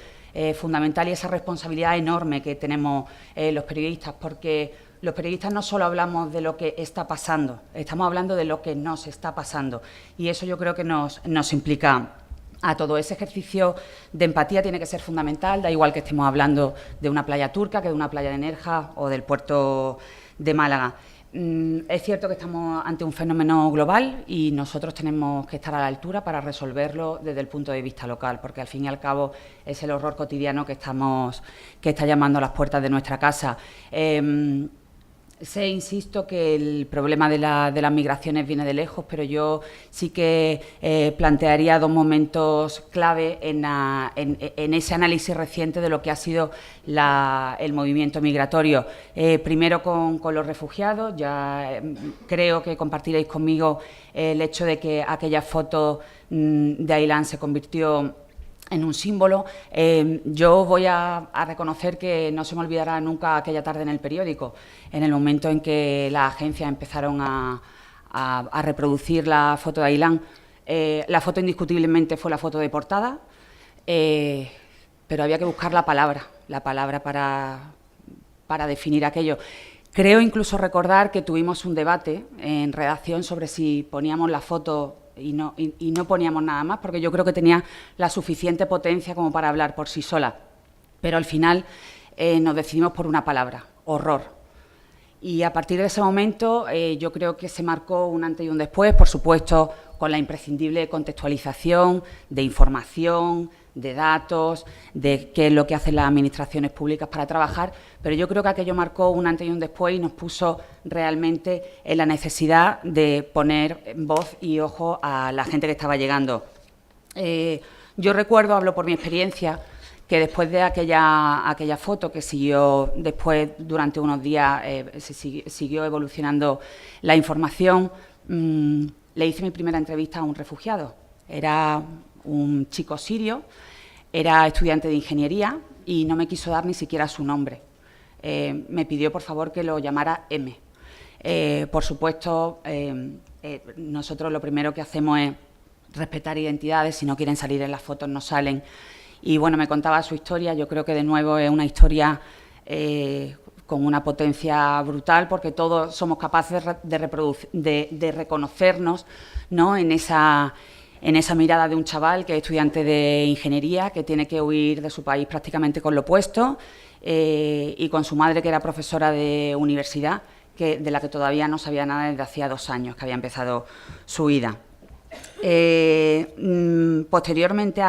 fundamental y esa responsabilidad enorme que tenemos los periodistas, porque los periodistas no solo hablamos de lo que está pasando, estamos hablando de lo que nos está pasando. Y eso yo creo que nos implica a todo. Ese ejercicio de empatía tiene que ser fundamental, da igual que estemos hablando de una playa turca que de una playa de Nerja o del puerto de Málaga. Es cierto que estamos ante un fenómeno global y nosotros tenemos que estar a la altura para resolverlo desde el punto de vista local, porque al fin y al cabo es el horror cotidiano que está llamando a las puertas de nuestra casa. Sé, insisto, que el problema de las migraciones viene de lejos, pero yo sí que plantearía 2 momentos clave en ese análisis reciente de lo que ha sido el movimiento migratorio. Primero con los refugiados, ya creo que compartiréis conmigo el hecho de que aquella foto de Aylan se convirtió en un símbolo. Yo voy a reconocer que no se me olvidará nunca aquella tarde en el periódico, en el momento en que las agencias empezaron a a reproducir la foto de Aylán. La foto indiscutiblemente fue la foto de portada, pero había que buscar la palabra para definir aquello. Creo incluso recordar que tuvimos un debate en redacción sobre si poníamos la foto y no poníamos nada más, porque yo creo que tenía la suficiente potencia como para hablar por sí sola. Pero al final nos decidimos por una palabra: horror. Y a partir de ese momento yo creo que se marcó un antes y un después, por supuesto, con la imprescindible contextualización de información, de datos, de qué es lo que hacen las administraciones públicas para trabajar, pero yo creo que aquello marcó un antes y un después y nos puso realmente en la necesidad de poner voz y ojo a la gente que estaba llegando. Yo recuerdo, hablo por mi experiencia, que después de aquella foto que siguió después, durante unos días, siguió evolucionando la información, le hice mi primera entrevista a un refugiado. Era un chico sirio, era estudiante de ingeniería y no me quiso dar ni siquiera su nombre. Me pidió, por favor, que lo llamara M. Por supuesto, nosotros lo primero que hacemos es respetar identidades. Si no quieren salir en las fotos, no salen. Y bueno, me contaba su historia. Yo creo que de nuevo es una historia con una potencia brutal, porque todos somos capaces de reconocernos, ¿no?, en esa mirada de un chaval que es estudiante de ingeniería, que tiene que huir de su país prácticamente con lo opuesto, y con su madre, que era profesora de universidad, de la que todavía no sabía nada desde hacía 2 años que había empezado su vida. Posteriormente a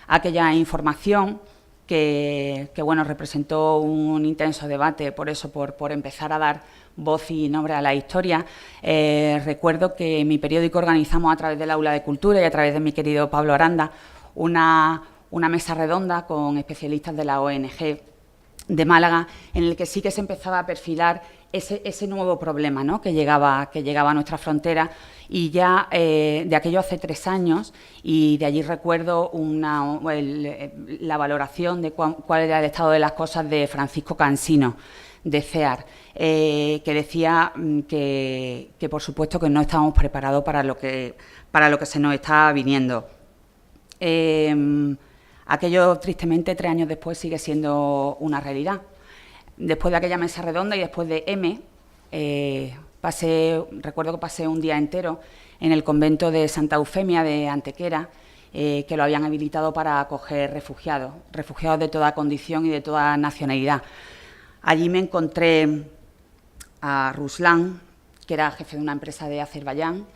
aquella información que bueno, representó un intenso debate, por empezar a dar voz y nombre a la historia. Recuerdo que en mi periódico organizamos, a través del Aula de Cultura y a través de mi querido Pablo Aranda, una mesa redonda con especialistas de la ONG de Málaga, en el que sí que se empezaba a perfilar ese nuevo problema, ¿no?, que llegaba a nuestra frontera. Y ya de aquello hace 3 años, y de allí recuerdo la valoración de cuál era el estado de las cosas de Francisco Cansino, de CEAR, que decía que por supuesto que no estábamos preparados para lo que se nos está viniendo. Aquello, tristemente, 3 años después sigue siendo una realidad. Después de aquella mesa redonda y después de M, recuerdo que pasé un día entero en el convento de Santa Eufemia de Antequera, que lo habían habilitado para acoger refugiados de toda condición y de toda nacionalidad. Allí me encontré a Ruslan, que era jefe de una empresa de Azerbaiyán.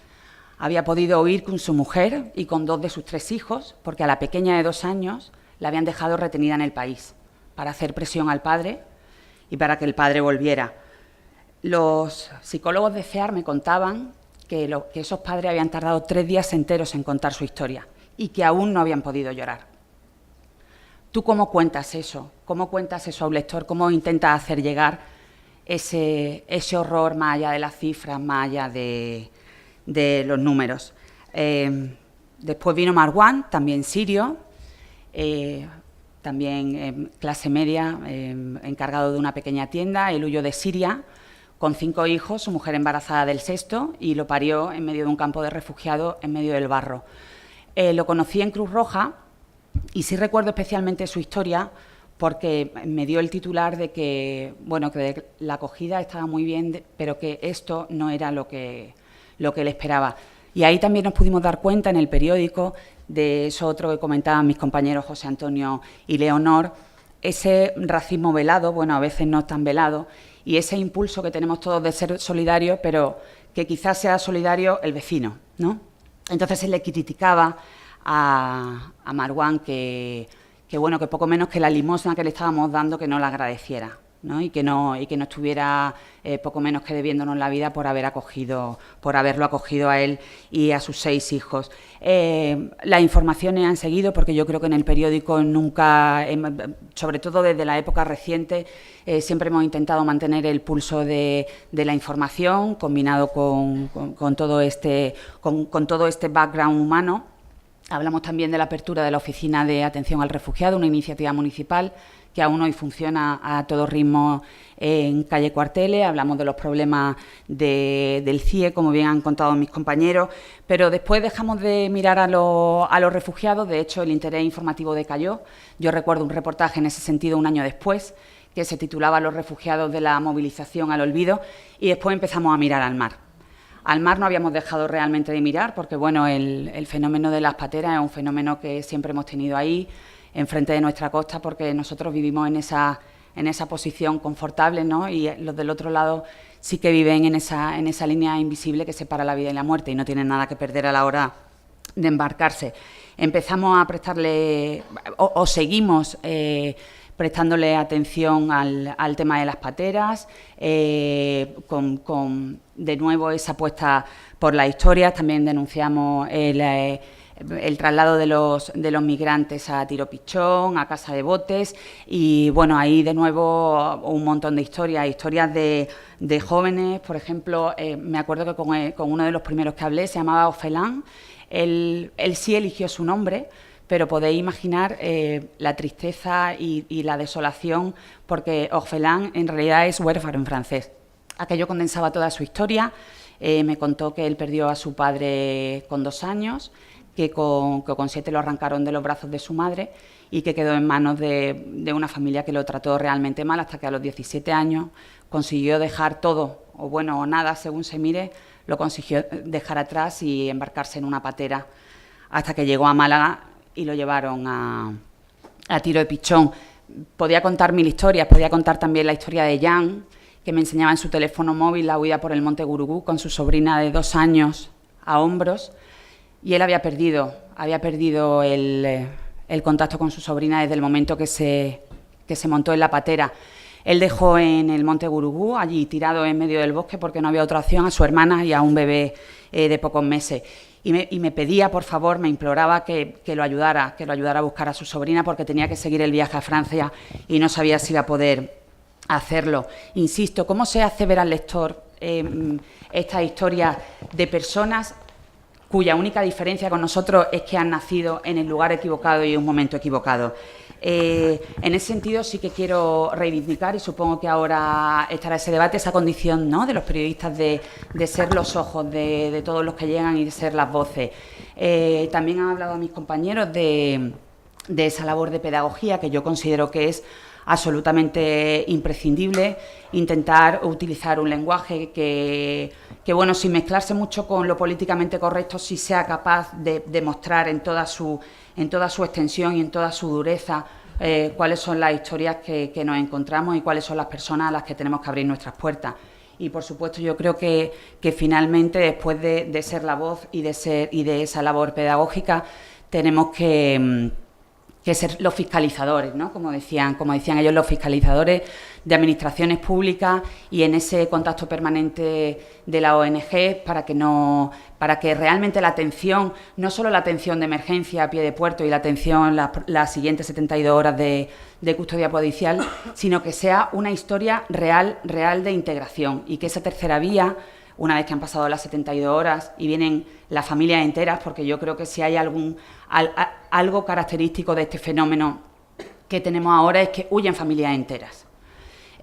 Había podido huir con su mujer y con 2 de sus 3 hijos, porque a la pequeña de 2 años la habían dejado retenida en el país para hacer presión al padre y para que el padre volviera. Los psicólogos de CEAR me contaban que esos padres habían tardado 3 días enteros en contar su historia y que aún no habían podido llorar. ¿Tú cómo cuentas eso? ¿Cómo cuentas eso a un lector? ¿Cómo intentas hacer llegar ese horror más allá de las cifras, más allá de los números? Después vino Marwan, también sirio, también clase media, encargado de una pequeña tienda. Él huyó de Siria con 5 hijos, su mujer embarazada del 6º, y lo parió en medio de un campo de refugiados, en medio del barro. Lo conocí en Cruz Roja y sí recuerdo especialmente su historia, porque me dio el titular de que, bueno, que la acogida estaba muy bien, pero que esto no era lo que él esperaba. Y ahí también nos pudimos dar cuenta en el periódico de eso otro que comentaban mis compañeros José Antonio y Leonor, ese racismo velado, bueno, a veces no tan velado, y ese impulso que tenemos todos de ser solidarios, pero que quizás sea solidario el vecino, ¿no? Entonces se le criticaba a Marwan que poco menos que la limosna que le estábamos dando, que no la agradeciera, ¿no? Y que no estuviera poco menos que debiéndonos la vida por haberlo acogido a él y a sus 6 hijos. Las informaciones han seguido, porque yo creo que en el periódico nunca, sobre todo desde la época reciente, siempre hemos intentado mantener el pulso de la información, combinado con todo este background humano. Hablamos también de la apertura de la Oficina de Atención al Refugiado, una iniciativa municipal que aún hoy funciona a todo ritmo en calle Cuarteles. Hablamos de los problemas del CIE, como bien han contado mis compañeros, pero después dejamos de mirar a los refugiados. De hecho, el interés informativo decayó. Yo recuerdo un reportaje en ese sentido un año después, que se titulaba Los refugiados de la movilización al olvido, y después empezamos a mirar al mar. Al mar no habíamos dejado realmente de mirar porque, bueno, el fenómeno de las pateras es un fenómeno que siempre hemos tenido ahí, enfrente de nuestra costa, porque nosotros vivimos en esa posición confortable, ¿no? Y los del otro lado sí que viven en esa línea invisible que separa la vida y la muerte y no tienen nada que perder a la hora de embarcarse. Empezamos a prestarle, o seguimos prestándole atención al tema de las pateras, con de nuevo esa apuesta por la historia. También denunciamos el traslado de los migrantes a Tiro Pichón, a Casa de Botes, y bueno, ahí de nuevo un montón de historias de jóvenes. Por ejemplo, me acuerdo que con uno de los primeros que hablé, se llamaba Ofelán. Él sí eligió su nombre, pero podéis imaginar la tristeza y la desolación, porque Orphelin en realidad es huérfano en francés. Aquello condensaba toda su historia. Me contó que él perdió a su padre con 2 años, que con 7 lo arrancaron de los brazos de su madre y que quedó en manos de una familia que lo trató realmente mal, hasta que a los 17 años consiguió dejar todo, o bueno, o nada, según se mire, lo consiguió dejar atrás y embarcarse en una patera, hasta que llegó a Málaga y lo llevaron a Tiro de Pichón. Podía contar 1000 historias, podía contar también la historia de Jan, que me enseñaba en su teléfono móvil la huida por el Monte Gurugú con su sobrina de 2 años a hombros, y él había perdido el contacto con su sobrina desde el momento que se montó en la patera. Él dejó en el Monte Gurugú, allí tirado en medio del bosque, porque no había otra opción, a su hermana y a un bebé de pocos meses. Y me pedía, por favor, me imploraba que lo ayudara a buscar a su sobrina, porque tenía que seguir el viaje a Francia y no sabía si iba a poder hacerlo. Insisto, ¿cómo se hace ver al lector esta historia de personas cuya única diferencia con nosotros es que han nacido en el lugar equivocado y en un momento equivocado? En ese sentido sí que quiero reivindicar, y supongo que ahora estará ese debate, esa condición, ¿no?, de los periodistas de ser los ojos de todos los que llegan y de ser las voces. También han hablado mis compañeros de esa labor de pedagogía, que yo considero que es absolutamente imprescindible, intentar utilizar un lenguaje que bueno, sin mezclarse mucho con lo políticamente correcto, sí sea capaz de demostrar en toda su extensión y en toda su dureza cuáles son las historias que nos encontramos y cuáles son las personas a las que tenemos que abrir nuestras puertas. Y, por supuesto, yo creo que finalmente, después de ser la voz y de esa labor pedagógica, tenemos que ser los fiscalizadores, ¿no?, como decían ellos, los fiscalizadores de administraciones públicas, y en ese contacto permanente de la ONG para que realmente la atención, no solo la atención de emergencia a pie de puerto y la atención las siguientes 72 horas de custodia policial, sino que sea una historia real de integración, y que esa tercera vía, una vez que han pasado las 72 horas y vienen las familias enteras, porque yo creo que si hay algo característico de este fenómeno que tenemos ahora es que huyen familias enteras.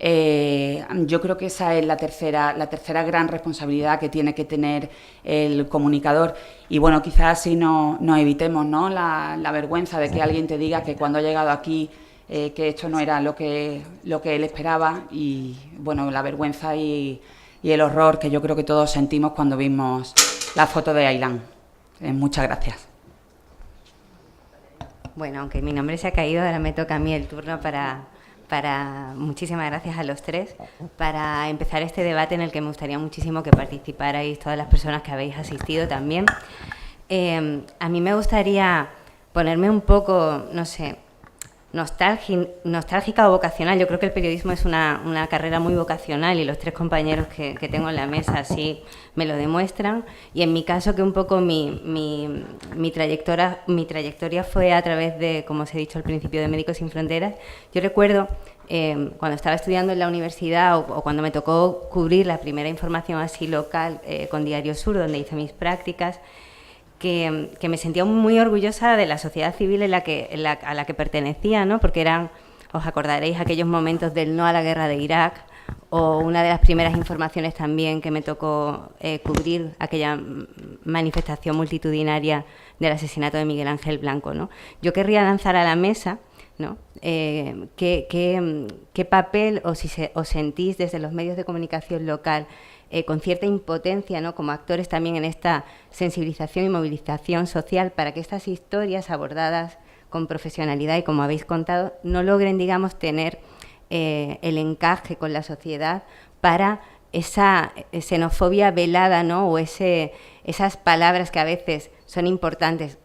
Yo creo que esa es la tercera gran responsabilidad que tiene que tener el comunicador. Y bueno, quizás así nos evitemos, ¿no?, la vergüenza de que alguien te diga que cuando ha llegado aquí que esto no era lo que él esperaba, y bueno, la vergüenza y el horror que yo creo que todos sentimos cuando vimos la foto de Ailán. Muchas gracias. Bueno, aunque mi nombre se ha caído, ahora me toca a mí el turno para muchísimas gracias a los tres, para empezar este debate en el que me gustaría muchísimo que participarais todas las personas que habéis asistido también. A mí me gustaría ponerme un poco, no sé, nostálgica o vocacional. Yo creo que el periodismo es una carrera muy vocacional, y los tres compañeros que tengo en la mesa así me lo demuestran. Y en mi caso, que un poco mi trayectoria fue a través de, como os he dicho al principio, de Médicos Sin Fronteras. Yo recuerdo cuando estaba estudiando en la universidad, o cuando me tocó cubrir la primera información así local con Diario Sur, donde hice mis prácticas, que me sentía muy orgullosa de la sociedad civil a la que pertenecía, ¿no? Porque os acordaréis aquellos momentos del no a la guerra de Irak, o una de las primeras informaciones también que me tocó cubrir, aquella manifestación multitudinaria del asesinato de Miguel Ángel Blanco, ¿no? Yo querría lanzar a la mesa, ¿no? ¿Qué papel os sentís desde los medios de comunicación local con cierta impotencia, ¿no? Como actores también en esta sensibilización y movilización social para que estas historias abordadas con profesionalidad y como habéis contado no logren, digamos, tener el encaje con la sociedad para esa xenofobia velada, ¿no? O esas palabras que a veces son importantes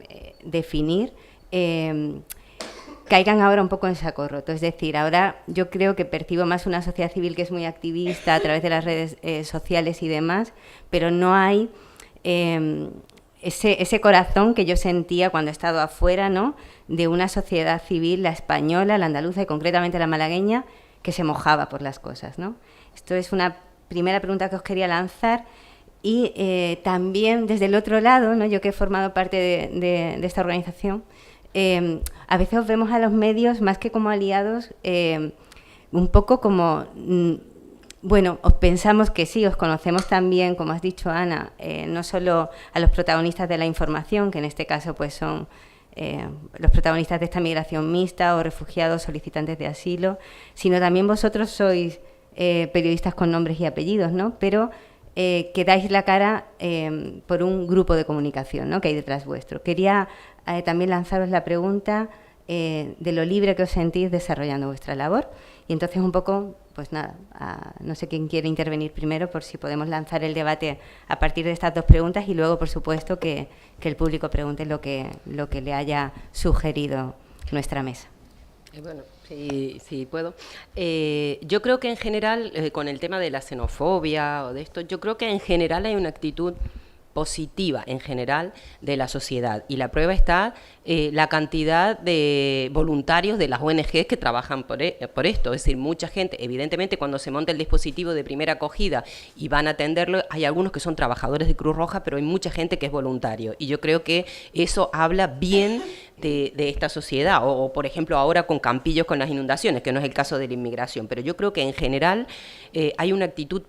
definir, caigan ahora un poco en saco roto. Es decir, ahora yo creo que percibo más una sociedad civil que es muy activista a través de las redes sociales y demás, pero no hay ese corazón que yo sentía cuando he estado afuera, ¿no? De una sociedad civil, la española, la andaluza y concretamente la malagueña, que se mojaba por las cosas, ¿no? Esto es una primera pregunta que os quería lanzar. Y también desde el otro lado, ¿no? Yo que he formado parte de esta organización, a veces os vemos a los medios más que como aliados, un poco como, bueno, os pensamos que sí, os conocemos también, como has dicho Ana, no solo a los protagonistas de la información, que en este caso pues son los protagonistas de esta migración mixta o refugiados solicitantes de asilo, sino también vosotros sois periodistas con nombres y apellidos, ¿no? Pero que dais la cara por un grupo de comunicación, ¿no? Que hay detrás vuestro. Quería también lanzaros la pregunta de lo libre que os sentís desarrollando vuestra labor. Y entonces un poco, pues nada, no sé quién quiere intervenir primero, por si podemos lanzar el debate a partir de estas dos preguntas y luego, por supuesto, que el público pregunte lo que le haya sugerido nuestra mesa. Bueno, sí puedo. Yo creo que en general, con el tema de la xenofobia o de esto, yo creo que en general hay una actitud positiva en general de la sociedad y la prueba está la cantidad de voluntarios de las ONG que trabajan por esto, es decir, mucha gente, evidentemente cuando se monta el dispositivo de primera acogida y van a atenderlo, hay algunos que son trabajadores de Cruz Roja, pero hay mucha gente que es voluntario y yo creo que eso habla bien de esta sociedad, o por ejemplo ahora con Campillos con las inundaciones, que no es el caso de la inmigración, pero yo creo que en general hay una actitud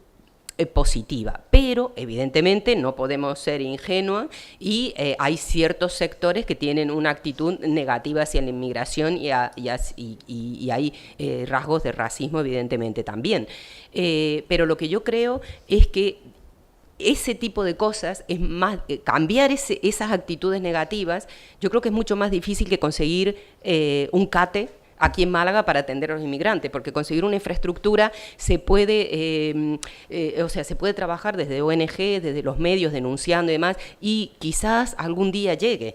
positiva, pero evidentemente no podemos ser ingenuos y hay ciertos sectores que tienen una actitud negativa hacia la inmigración y hay rasgos de racismo evidentemente también. Pero lo que yo creo es que ese tipo de cosas, es más cambiar esas actitudes negativas, yo creo que es mucho más difícil que conseguir un CATE aquí en Málaga para atender a los inmigrantes, porque conseguir una infraestructura se puede, se puede trabajar desde ONG, desde los medios, denunciando y demás, y quizás algún día llegue.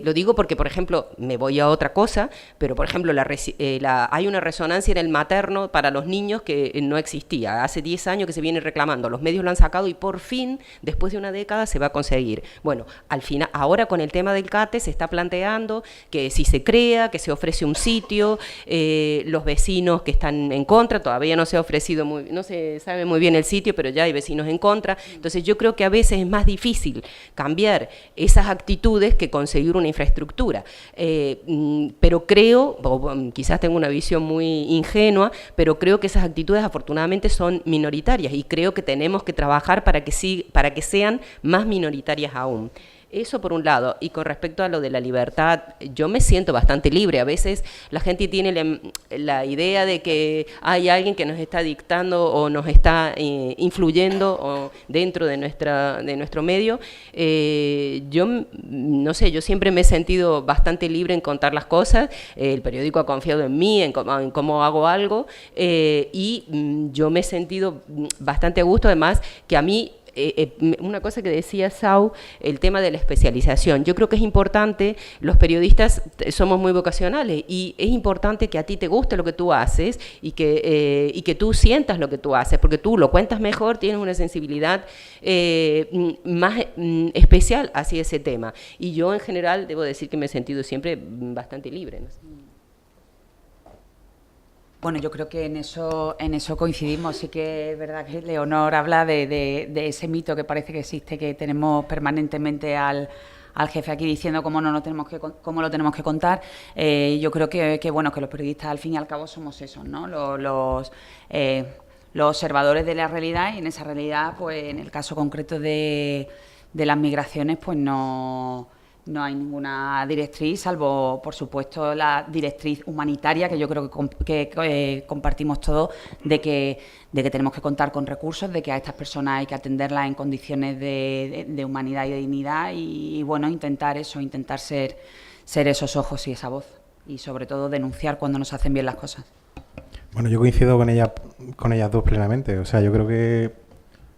Lo digo porque, por ejemplo, me voy a otra cosa, pero, por ejemplo, hay una resonancia en el materno para los niños que no existía. Hace 10 años que se viene reclamando, los medios lo han sacado y por fin, después de una década, se va a conseguir. Bueno, al final, ahora con el tema del CATE se está planteando que si se crea, que se ofrece un sitio, los vecinos que están en contra, todavía no se ha ofrecido, no se sabe muy bien el sitio, pero ya hay vecinos en contra. Entonces yo creo que a veces es más difícil cambiar esas actitudes que conseguir una infraestructura. Pero creo, o quizás tengo una visión muy ingenua, pero creo que esas actitudes afortunadamente son minoritarias y creo que tenemos que trabajar para que sean más minoritarias aún. Eso por un lado, y con respecto a lo de la libertad, yo me siento bastante libre. A veces la gente tiene la idea de que hay alguien que nos está dictando o nos está influyendo dentro de nuestro medio. Yo no sé, yo siempre me he sentido bastante libre en contar las cosas. El periódico ha confiado en mí, en cómo hago algo, y yo me he sentido bastante a gusto, además que a mí, una cosa que decía Sau, el tema de la especialización. Yo creo que es importante, los periodistas somos muy vocacionales y es importante que a ti te guste lo que tú haces y que tú sientas lo que tú haces, porque tú lo cuentas mejor, tienes una sensibilidad más especial hacia ese tema. Y yo en general debo decir que me he sentido siempre bastante libre, ¿no? Bueno, yo creo que en eso coincidimos. Sí que es verdad que Leonor habla de ese mito que parece que existe, que tenemos permanentemente al al jefe aquí diciendo cómo lo tenemos que contar. Yo creo que bueno, que los periodistas al fin y al cabo somos esos, ¿no? Los observadores de la realidad, y en esa realidad, pues en el caso concreto de las migraciones, pues no hay ninguna directriz, salvo, por supuesto, la directriz humanitaria, que yo creo que compartimos todos, de que tenemos que contar con recursos, de que a estas personas hay que atenderlas en condiciones de humanidad y de dignidad, y bueno, intentar ser esos ojos y esa voz, y sobre todo denunciar cuando nos hacen bien las cosas. Bueno, yo coincido con ellas dos plenamente. O sea, yo creo que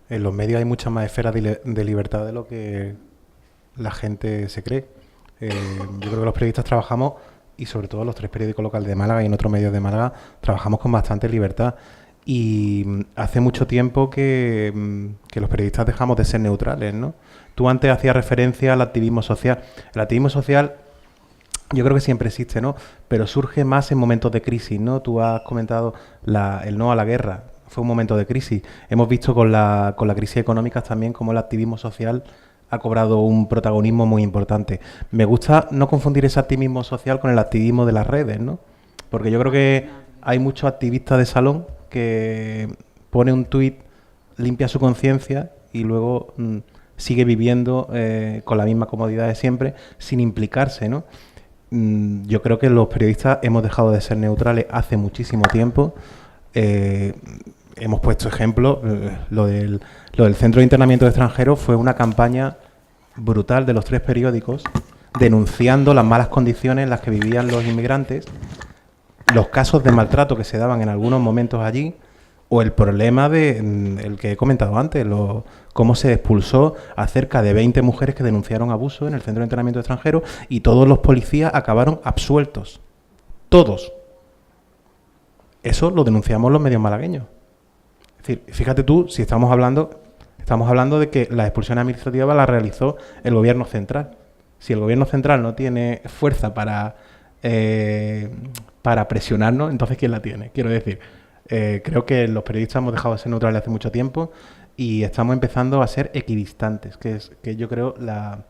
en los medios hay muchas más esferas de libertad de lo que la gente se cree. Yo creo que los periodistas trabajamos, y sobre todo los 3 periódicos locales de Málaga y en otros medios de Málaga, trabajamos con bastante libertad. Y hace mucho tiempo que los periodistas dejamos de ser neutrales, ¿no? Tú antes hacías referencia al activismo social. El activismo social yo creo que siempre existe, ¿no? Pero surge más en momentos de crisis, ¿no? Tú has comentado el no a la guerra. Fue un momento de crisis. Hemos visto con la crisis económica también cómo el activismo social ha cobrado un protagonismo muy importante. Me gusta no confundir ese activismo social con el activismo de las redes, ¿no? Porque yo creo que hay muchos activistas de salón que pone un tuit, limpia su conciencia y luego sigue viviendo con la misma comodidad de siempre, sin implicarse, ¿no? Yo creo que los periodistas hemos dejado de ser neutrales hace muchísimo tiempo. Hemos puesto ejemplos, lo del Centro de Internamiento de Extranjeros fue una campaña brutal de los 3 periódicos denunciando las malas condiciones en las que vivían los inmigrantes, los casos de maltrato que se daban en algunos momentos allí, o el problema el que he comentado antes, cómo se expulsó a cerca de 20 mujeres que denunciaron abuso en el Centro de Internamiento de Extranjeros, y todos los policías acabaron absueltos. Todos. Eso lo denunciamos los medios malagueños. Es decir, fíjate tú, si estamos hablando de que las expulsiones administrativas las realizó el gobierno central. Si el gobierno central no tiene fuerza para presionarnos, entonces ¿quién la tiene? Quiero decir, creo que los periodistas hemos dejado de ser neutrales hace mucho tiempo y estamos empezando a ser equidistantes, que yo creo la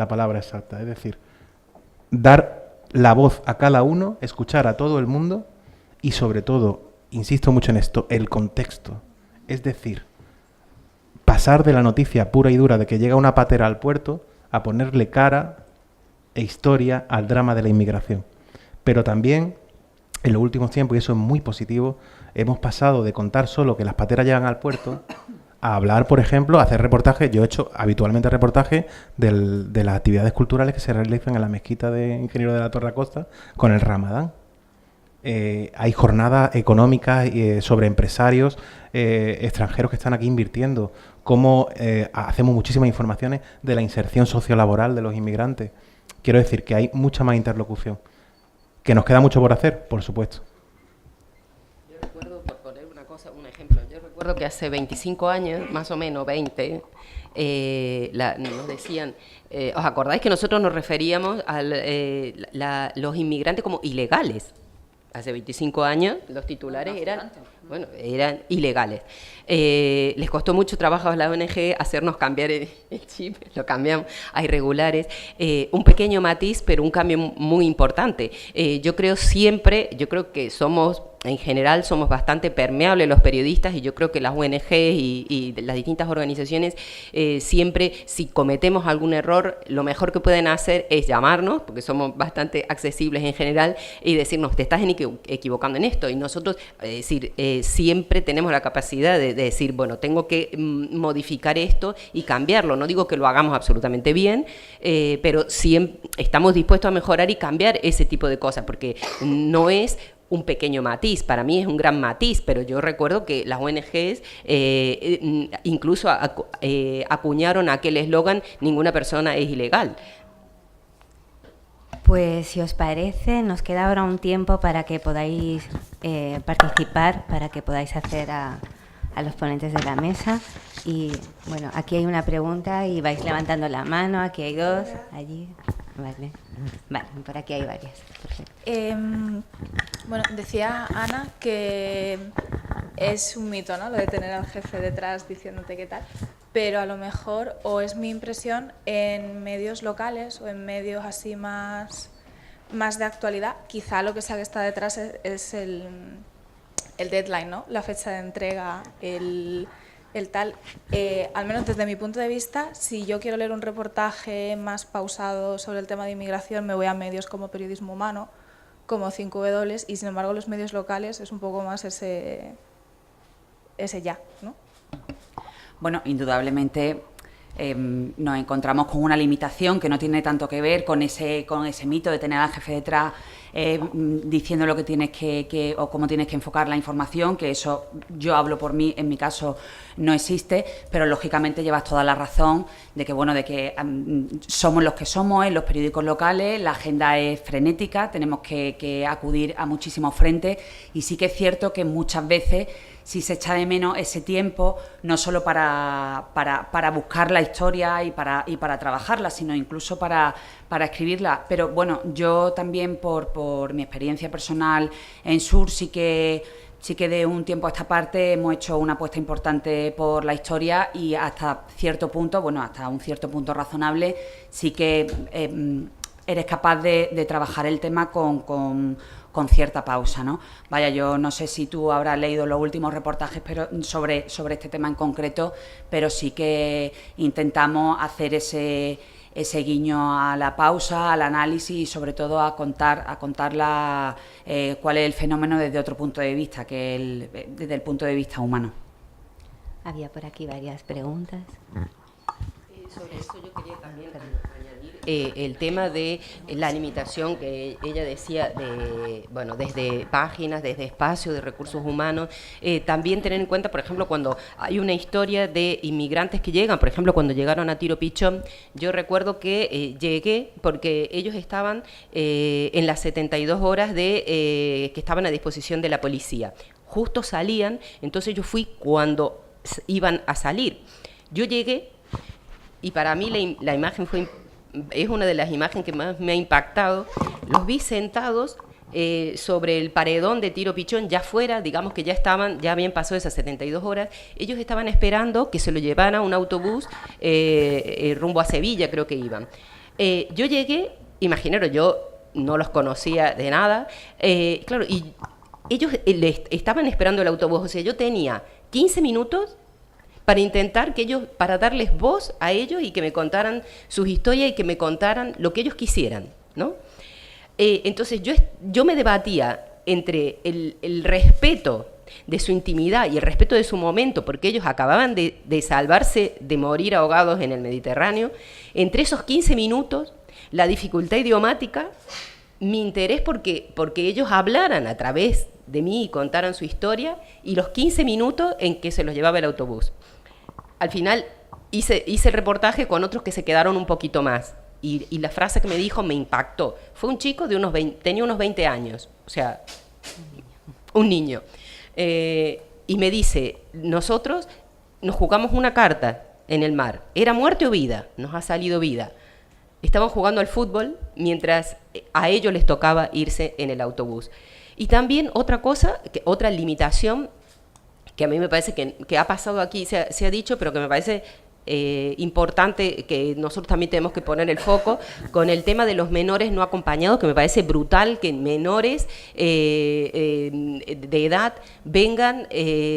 palabra exacta. Es decir, dar la voz a cada uno, escuchar a todo el mundo y sobre todo, insisto mucho en esto, el contexto. Es decir, pasar de la noticia pura y dura de que llega una patera al puerto a ponerle cara e historia al drama de la inmigración. Pero también, en los últimos tiempos, y eso es muy positivo, hemos pasado de contar solo que las pateras llegan al puerto a hablar, por ejemplo, a hacer reportajes. Yo he hecho habitualmente reportajes de las actividades culturales que se realizan en la mezquita de Ingeniero de la Torre Acosta con el Ramadán. Hay jornadas económicas sobre empresarios extranjeros que están aquí invirtiendo, cómo hacemos muchísimas informaciones de la inserción sociolaboral de los inmigrantes. Quiero decir que hay mucha más interlocución. ¿Que nos queda mucho por hacer? Por supuesto. Yo recuerdo, por poner un ejemplo, yo recuerdo que hace 25 años, más o menos 20, nos decían, ¿os acordáis que nosotros nos referíamos a los inmigrantes como ilegales? Hace 25 años los titulares eran ilegales. Les costó mucho trabajo a la ONG hacernos cambiar el chip, lo cambiamos a irregulares. Un pequeño matiz, pero un cambio muy importante. Yo creo que en general somos bastante permeables los periodistas, y yo creo que las ONG y las distintas organizaciones siempre, si cometemos algún error, lo mejor que pueden hacer es llamarnos, porque somos bastante accesibles en general, y decirnos, te estás equivocando en esto, y nosotros siempre tenemos la capacidad de decir, bueno, tengo que modificar esto y cambiarlo. No digo que lo hagamos absolutamente bien, pero siempre estamos dispuestos a mejorar y cambiar ese tipo de cosas, porque no es un pequeño matiz, para mí es un gran matiz, pero yo recuerdo que las ONGs incluso acuñaron aquel eslogan, ninguna persona es ilegal. Pues si os parece, nos queda ahora un tiempo para que podáis participar, para que podáis hacer a los ponentes de la mesa. Y bueno, aquí hay una pregunta y vais levantando la mano, aquí hay 2, allí. Vale, por aquí hay varias. Perfecto. Bueno, decía Ana que es un mito, ¿no?, lo de tener al jefe detrás diciéndote qué tal, pero a lo mejor, o es mi impresión, en medios locales o en medios así más de actualidad, quizá lo que sea que está detrás es el deadline, ¿no? La fecha de entrega, el tal. Al menos desde mi punto de vista, si yo quiero leer un reportaje más pausado sobre el tema de inmigración, me voy a medios como Periodismo Humano, como 5W, y sin embargo los medios locales es un poco más ese ya, ¿no? Bueno, indudablemente nos encontramos con una limitación que no tiene tanto que ver con ese mito de tener al jefe detrás diciendo lo que tienes o cómo tienes que enfocar la información, que eso, yo hablo por mí, en mi caso no existe, pero lógicamente llevas toda la razón de que somos los que somos en los periódicos locales, la agenda es frenética, tenemos que acudir a muchísimos frentes, y sí que es cierto que muchas veces si se echa de menos ese tiempo, no solo para buscar la historia y para trabajarla, sino incluso para escribirla. Pero bueno, yo también por mi experiencia personal en Sur sí que de un tiempo a esta parte hemos hecho una apuesta importante por la historia, y hasta cierto punto, hasta un cierto punto razonable, sí que eres capaz de trabajar el tema con cierta pausa, ¿no? Vaya, yo no sé si tú habrás leído los últimos reportajes sobre este tema en concreto, pero sí que intentamos hacer ese guiño a la pausa, al análisis y sobre todo a contar cuál es el fenómeno desde otro punto de vista, desde el punto de vista humano. Había por aquí varias preguntas. Sobre eso yo quería también añadir el tema de la limitación que ella decía desde páginas, desde espacio, de recursos humanos. También tener en cuenta, por ejemplo, cuando hay una historia de inmigrantes que llegan, por ejemplo, cuando llegaron a Tiro Pichón, yo recuerdo que llegué porque ellos estaban en las 72 horas que estaban a disposición de la policía. Justo salían, entonces yo fui cuando iban a salir. Yo llegué, y para mí la imagen es una de las imágenes que más me ha impactado. Los vi sentados sobre el paredón de Tiro Pichón, ya fuera, digamos que ya habían pasado esas 72 horas. Ellos estaban esperando que se lo llevara un autobús rumbo a Sevilla, creo que iban. Yo llegué, imaginaros, yo no los conocía de nada, claro, y ellos estaban esperando el autobús, o sea, yo tenía 15 minutos para darles voz a ellos y que me contaran sus historias y que me contaran lo que ellos quisieran, ¿no? Entonces yo me debatía entre el respeto de su intimidad y el respeto de su momento, porque ellos acababan de salvarse de morir ahogados en el Mediterráneo, entre esos 15 minutos, la dificultad idiomática, mi interés porque ellos hablaran a través de mí y contaran su historia, y los 15 minutos en que se los llevaba el autobús. Al final hice el reportaje con otros que se quedaron un poquito más, y la frase que me dijo me impactó. Fue un chico tenía unos 20 años, o sea, un niño. Y me dice, nosotros nos jugamos una carta en el mar, era muerte o vida, nos ha salido vida. Estaban jugando al fútbol mientras a ellos les tocaba irse en el autobús. Y también otra limitación que a mí me parece que ha pasado aquí, se ha dicho, pero que me parece importante, que nosotros también tenemos que poner el foco con el tema de los menores no acompañados, que me parece brutal que menores de edad vengan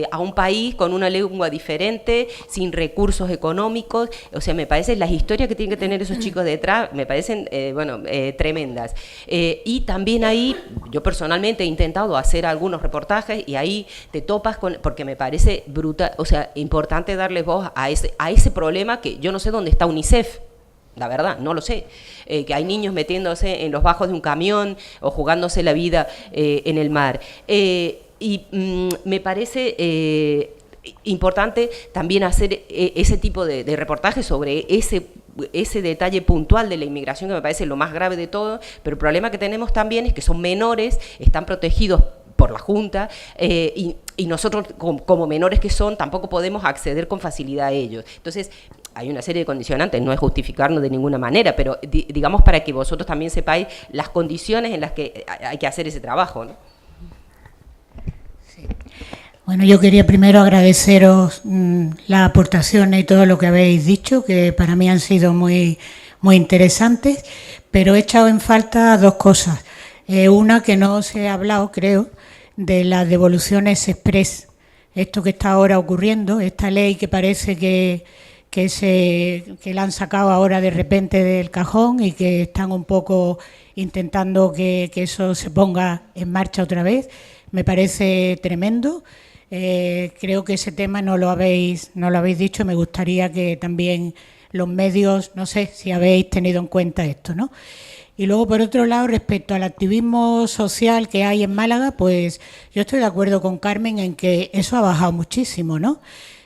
a un país con una lengua diferente, sin recursos económicos. O sea, me parece las historias que tienen que tener esos chicos detrás, me parecen tremendas. Y también ahí, yo personalmente he intentado hacer algunos reportajes, y ahí te topas porque me parece brutal, o sea, importante darle voz a ese problema, que yo no sé dónde está UNICEF, la verdad, no lo sé, que hay niños metiéndose en los bajos de un camión o jugándose la vida en el mar. Me parece importante también hacer ese tipo de reportajes sobre ese detalle puntual de la inmigración, que me parece lo más grave de todo, pero el problema que tenemos también es que son menores, están protegidos por la Junta, y nosotros como menores que son tampoco podemos acceder con facilidad a ellos. Entonces hay una serie de condicionantes, no es justificarnos de ninguna manera, pero digamos para que vosotros también sepáis las condiciones en las que hay que hacer ese trabajo, ¿no? Sí. Bueno, yo quería primero agradeceros las aportaciones y todo lo que habéis dicho, que para mí han sido muy, muy interesantes, pero he echado en falta dos cosas. Una que no se ha hablado, creo, de las devoluciones express. Esto que está ahora ocurriendo, esta ley que parece que la han sacado ahora de repente del cajón y que están un poco intentando que eso se ponga en marcha otra vez, me parece tremendo. Creo que ese tema no lo habéis dicho. Me gustaría que también los medios, no sé si habéis tenido en cuenta esto, ¿no? Y luego, por otro lado, respecto al activismo social que hay en Málaga, pues yo estoy de acuerdo con Carmen en que eso ha bajado muchísimo, ¿no?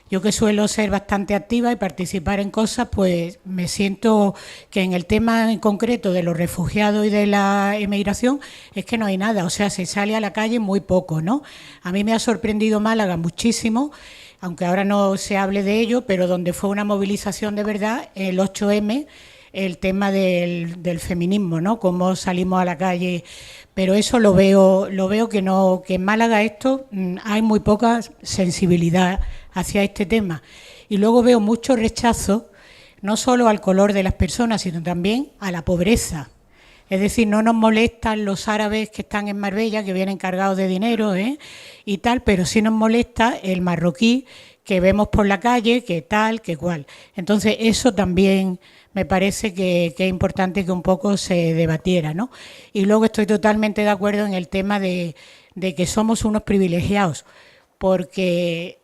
Yo, que suelo ser bastante activa y participar en cosas, pues me siento que en el tema en concreto de los refugiados y de la emigración es que no hay nada, o sea, se sale a la calle muy poco, ¿no? A mí me ha sorprendido Málaga muchísimo, aunque ahora no se hable de ello, pero donde fue una movilización de verdad, el 8M, el tema del feminismo, ¿no? Cómo salimos a la calle, pero eso lo veo que no, que en Málaga esto hay muy poca sensibilidad hacia este tema. Y luego veo mucho rechazo, no solo al color de las personas, sino también a la pobreza. Es decir, no nos molestan los árabes que están en Marbella, que vienen cargados de dinero, y tal, pero sí nos molesta el marroquí que vemos por la calle, que tal, que cual. Entonces, eso también me parece que es importante que un poco se debatiera, ¿no? Y luego estoy totalmente de acuerdo en el tema de que somos unos privilegiados, porque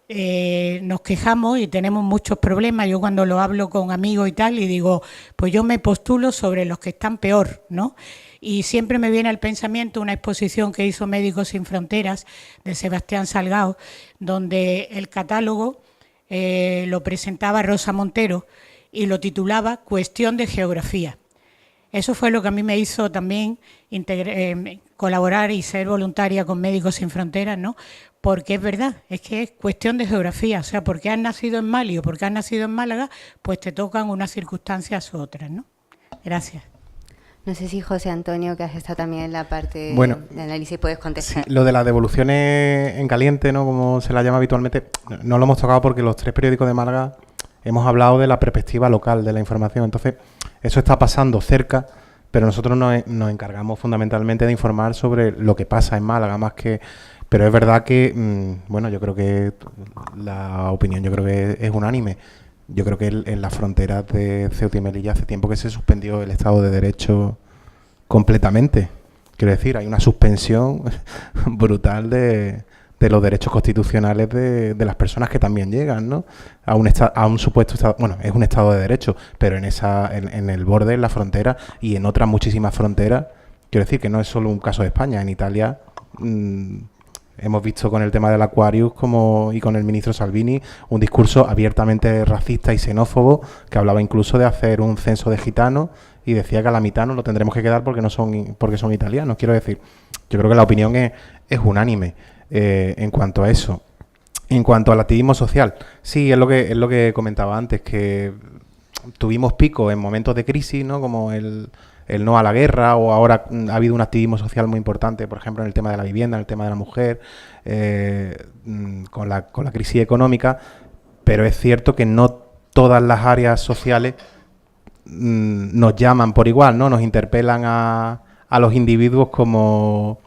nos quejamos y tenemos muchos problemas. Yo cuando lo hablo con amigos y tal, y digo, pues yo me postulo sobre los que están peor, ¿no? Y siempre me viene al pensamiento una exposición que hizo Médicos Sin Fronteras, de Sebastián Salgado, donde el catálogo lo presentaba Rosa Montero y lo titulaba Cuestión de Geografía. Eso fue lo que a mí me hizo también colaborar y ser voluntaria con Médicos Sin Fronteras, ¿no? Porque es verdad, es que es cuestión de geografía, o sea, porque has nacido en Mali o porque has nacido en Málaga, pues te tocan unas circunstancias u otras, ¿no? Gracias. No sé si José Antonio, que has estado también en la parte de análisis, puedes contestar. Sí, lo de las devoluciones en caliente, ¿no? Como se la llama habitualmente, no lo hemos tocado porque los tres periódicos de Málaga hemos hablado de la perspectiva local de la información. Entonces, eso está pasando cerca, pero nosotros nos encargamos fundamentalmente de informar sobre lo que pasa en Málaga, más que... Pero es verdad que, bueno, yo creo que la opinión es unánime. Yo creo que en las fronteras de Ceuta y Melilla hace tiempo que se suspendió el Estado de Derecho completamente. Quiero decir, hay una suspensión brutal de los derechos constitucionales de las personas que también llegan, ¿no? A un supuesto Estado, bueno, es un Estado de Derecho, pero en el borde, en la frontera y en otras muchísimas fronteras. Quiero decir que no es solo un caso de España. En Italia... hemos visto con el tema del Aquarius y con el ministro Salvini un discurso abiertamente racista y xenófobo que hablaba incluso de hacer un censo de gitanos y decía que a la mitad nos lo tendremos que quedar porque son italianos. Quiero decir, yo creo que la opinión es unánime en cuanto a eso. En cuanto al activismo social, sí, es lo que comentaba antes, que tuvimos pico en momentos de crisis, ¿no? Como el no a la guerra, o ahora ha habido un activismo social muy importante, por ejemplo, en el tema de la vivienda, en el tema de la mujer, con la crisis económica, pero es cierto que no todas las áreas sociales nos llaman por igual, ¿no? Nos interpelan a los individuos como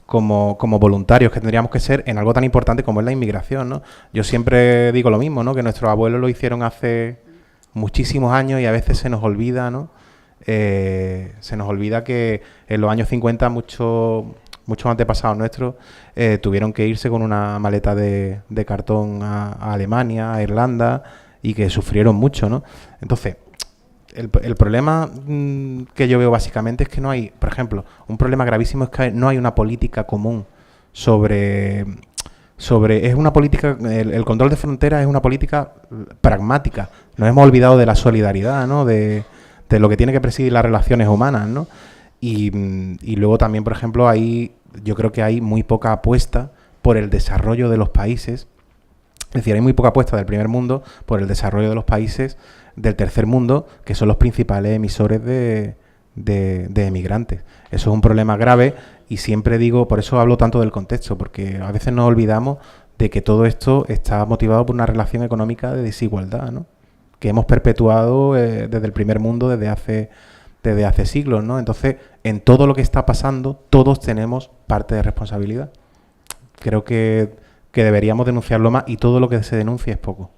voluntarios que tendríamos que ser en algo tan importante como es la inmigración, ¿no? Yo siempre digo lo mismo, ¿no? Que nuestros abuelos lo hicieron hace muchísimos años y a veces se nos olvida, ¿no? Se nos olvida que en los años 50 muchos antepasados nuestros tuvieron que irse con una maleta de cartón a Alemania, a Irlanda, y que sufrieron mucho, ¿no? Entonces, el problema que yo veo básicamente es que no hay, por ejemplo, un problema gravísimo es que no hay una política común sobre es una política, el control de fronteras es una política pragmática. Nos hemos olvidado de la solidaridad, ¿no? De lo que tiene que presidir las relaciones humanas, ¿no? Y luego también, por ejemplo, yo creo que hay muy poca apuesta por el desarrollo de los países. Es decir, hay muy poca apuesta del primer mundo por el desarrollo de los países del tercer mundo, que son los principales emisores de emigrantes. Eso es un problema grave y siempre digo, por eso hablo tanto del contexto, porque a veces nos olvidamos de que todo esto está motivado por una relación económica de desigualdad, ¿no? Que hemos perpetuado desde el primer mundo, desde hace siglos, ¿no? Entonces, en todo lo que está pasando, todos tenemos parte de responsabilidad. Creo que deberíamos denunciarlo más, y todo lo que se denuncia es poco.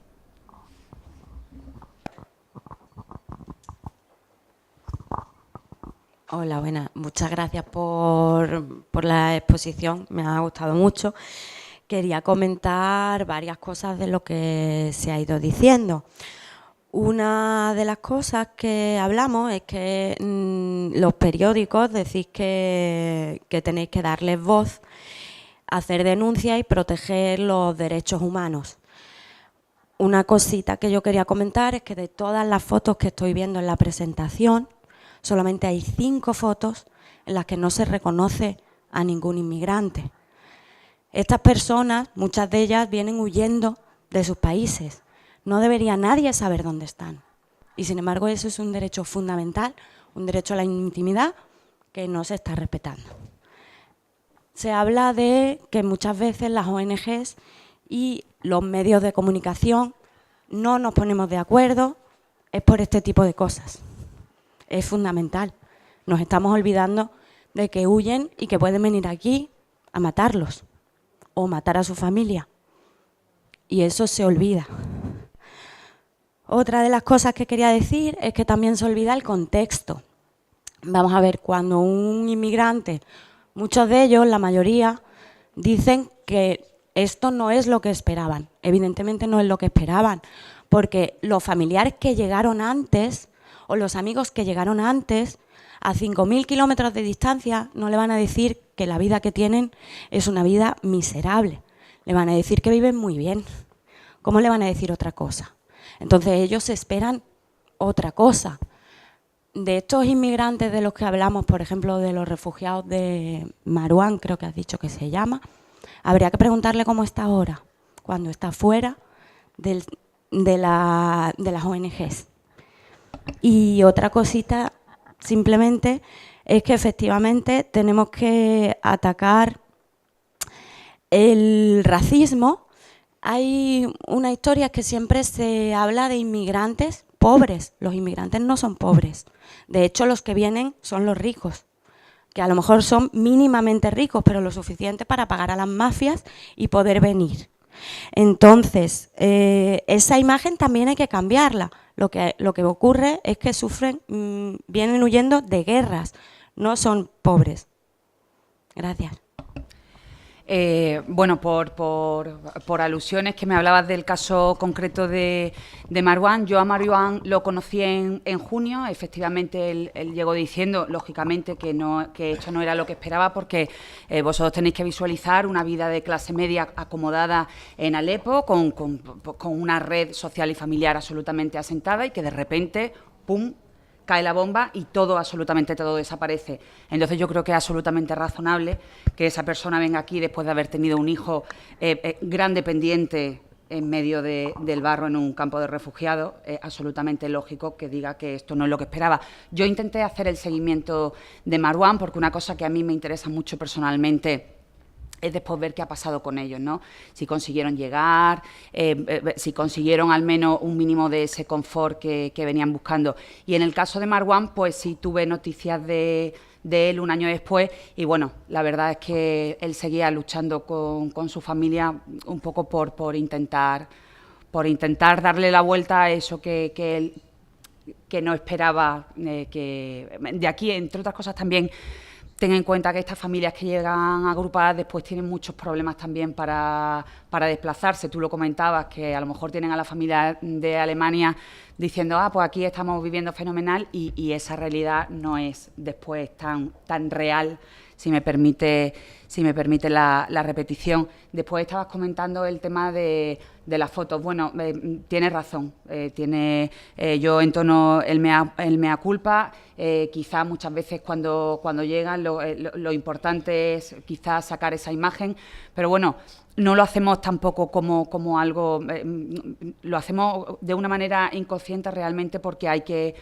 Hola, buenas. Muchas gracias por la exposición, me ha gustado mucho. Quería comentar varias cosas de lo que se ha ido diciendo. Una de las cosas que hablamos es que los periódicos decís que tenéis que darles voz, hacer denuncias y proteger los derechos humanos. Una cosita que yo quería comentar es que de todas las fotos que estoy viendo en la presentación, solamente hay 5 fotos en las que no se reconoce a ningún inmigrante. Estas personas, muchas de ellas, vienen huyendo de sus países. No debería nadie saber dónde están. Y sin embargo, eso es un derecho fundamental, un derecho a la intimidad que no se está respetando. Se habla de que muchas veces las ONGs y los medios de comunicación no nos ponemos de acuerdo, es por este tipo de cosas. Es fundamental. Nos estamos olvidando de que huyen y que pueden venir aquí a matarlos o matar a su familia. Y eso se olvida. Otra de las cosas que quería decir es que también se olvida el contexto. Vamos a ver, cuando un inmigrante, muchos de ellos, la mayoría, dicen que esto no es lo que esperaban. Evidentemente no es lo que esperaban, porque los familiares que llegaron antes o los amigos que llegaron antes, a 5.000 kilómetros de distancia, no le van a decir que la vida que tienen es una vida miserable. Le van a decir que viven muy bien. ¿Cómo le van a decir otra cosa? Entonces ellos esperan otra cosa. De estos inmigrantes de los que hablamos, por ejemplo, de los refugiados de Maruán, creo que has dicho que se llama, habría que preguntarle cómo está ahora, cuando está fuera de las ONGs. Y otra cosita, simplemente, es que efectivamente tenemos que atacar el racismo. Hay una historia que siempre se habla de inmigrantes pobres. Los inmigrantes no son pobres. De hecho, los que vienen son los ricos, que a lo mejor son mínimamente ricos, pero lo suficiente para pagar a las mafias y poder venir. Entonces, esa imagen también hay que cambiarla. Lo que ocurre es que vienen huyendo de guerras, no son pobres. Gracias. Bueno, por alusiones, que me hablabas del caso concreto de Marouane. Yo a Marouane lo conocí en junio. Efectivamente, él llegó diciendo, lógicamente, que esto no era lo que esperaba, porque vosotros tenéis que visualizar una vida de clase media acomodada en Alepo, con una red social y familiar absolutamente asentada, y que de repente, ¡pum!, cae la bomba y todo, absolutamente todo, desaparece. Entonces yo creo que es absolutamente razonable que esa persona venga aquí después de haber tenido un hijo gran dependiente en medio del barro en un campo de refugiados. Es absolutamente lógico que diga que esto no es lo que esperaba. Yo intenté hacer el seguimiento de Marouane, porque una cosa que a mí me interesa mucho personalmente es después ver qué ha pasado con ellos, ¿no? Si consiguieron llegar, si consiguieron al menos un mínimo de ese confort que venían buscando. Y en el caso de Marouane, pues sí tuve noticias de él un año después, y bueno, la verdad es que él seguía luchando con su familia un poco por intentar darle la vuelta a eso que él no esperaba, que de aquí, entre otras cosas, también. Ten en cuenta que estas familias que llegan agrupadas después tienen muchos problemas también para desplazarse. Tú lo comentabas, que a lo mejor tienen a la familia de Alemania diciendo, pues aquí estamos viviendo fenomenal, y esa realidad no es después tan real, si me permite la repetición. Después estabas comentando el tema de las fotos. Bueno, tiene razón, yo entono el mea culpa, quizá muchas veces cuando llegan lo importante es quizás sacar esa imagen, pero bueno, no lo hacemos tampoco como algo, lo hacemos de una manera inconsciente realmente porque hay que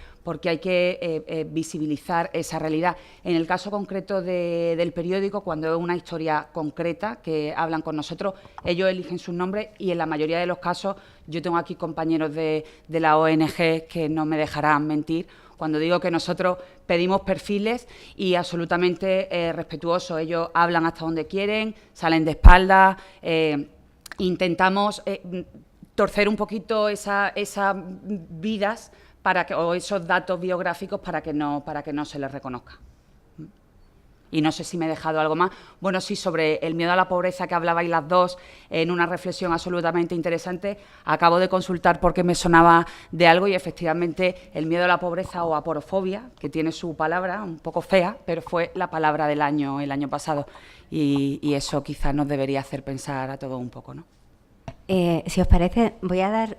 visibilizar esa realidad. En el caso concreto del periódico, cuando es una historia concreta que hablan con nosotros, ellos eligen sus nombres y en la mayoría de los casos, yo tengo aquí compañeros de la ONG que no me dejarán mentir, cuando digo que nosotros pedimos perfiles y absolutamente respetuosos. Ellos hablan hasta donde quieren, salen de espaldas, intentamos torcer un poquito esas vidas o esos datos biográficos para que no se les reconozca. Y no sé si me he dejado algo más. Bueno, sí, sobre el miedo a la pobreza que hablabais las dos en una reflexión absolutamente interesante. Acabo de consultar porque me sonaba de algo y efectivamente el miedo a la pobreza o aporofobia, que tiene su palabra un poco fea, pero fue la palabra del año, el año pasado. Y eso quizás nos debería hacer pensar a todos un poco, ¿no? Si os parece, voy a dar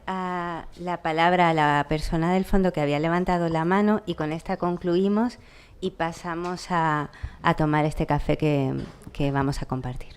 la palabra a la persona del fondo que había levantado la mano y con esta concluimos y pasamos a tomar este café que vamos a compartir.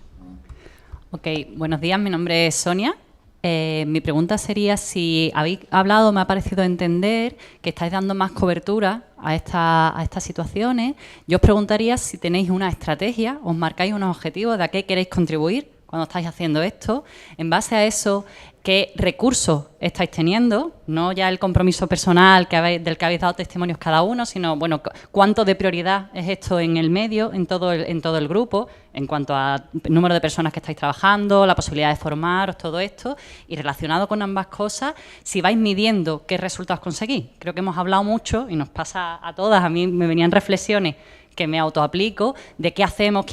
Ok, buenos días, mi nombre es Sonia. Mi pregunta sería si habéis hablado, me ha parecido entender, que estáis dando más cobertura a estas situaciones. Yo os preguntaría si tenéis una estrategia, os marcáis unos objetivos de a qué queréis contribuir cuando estáis haciendo esto. En base a eso, ¿qué recursos estáis teniendo? No ya el compromiso personal del que habéis dado testimonios cada uno, sino, bueno, cuánto de prioridad es esto en el medio, en todo el grupo, en cuanto a número de personas que estáis trabajando, la posibilidad de formaros, todo esto. Y relacionado con ambas cosas, si vais midiendo qué resultados conseguís. Creo que hemos hablado mucho y nos pasa a todas, a mí me venían reflexiones que me autoaplico, de qué hacemos,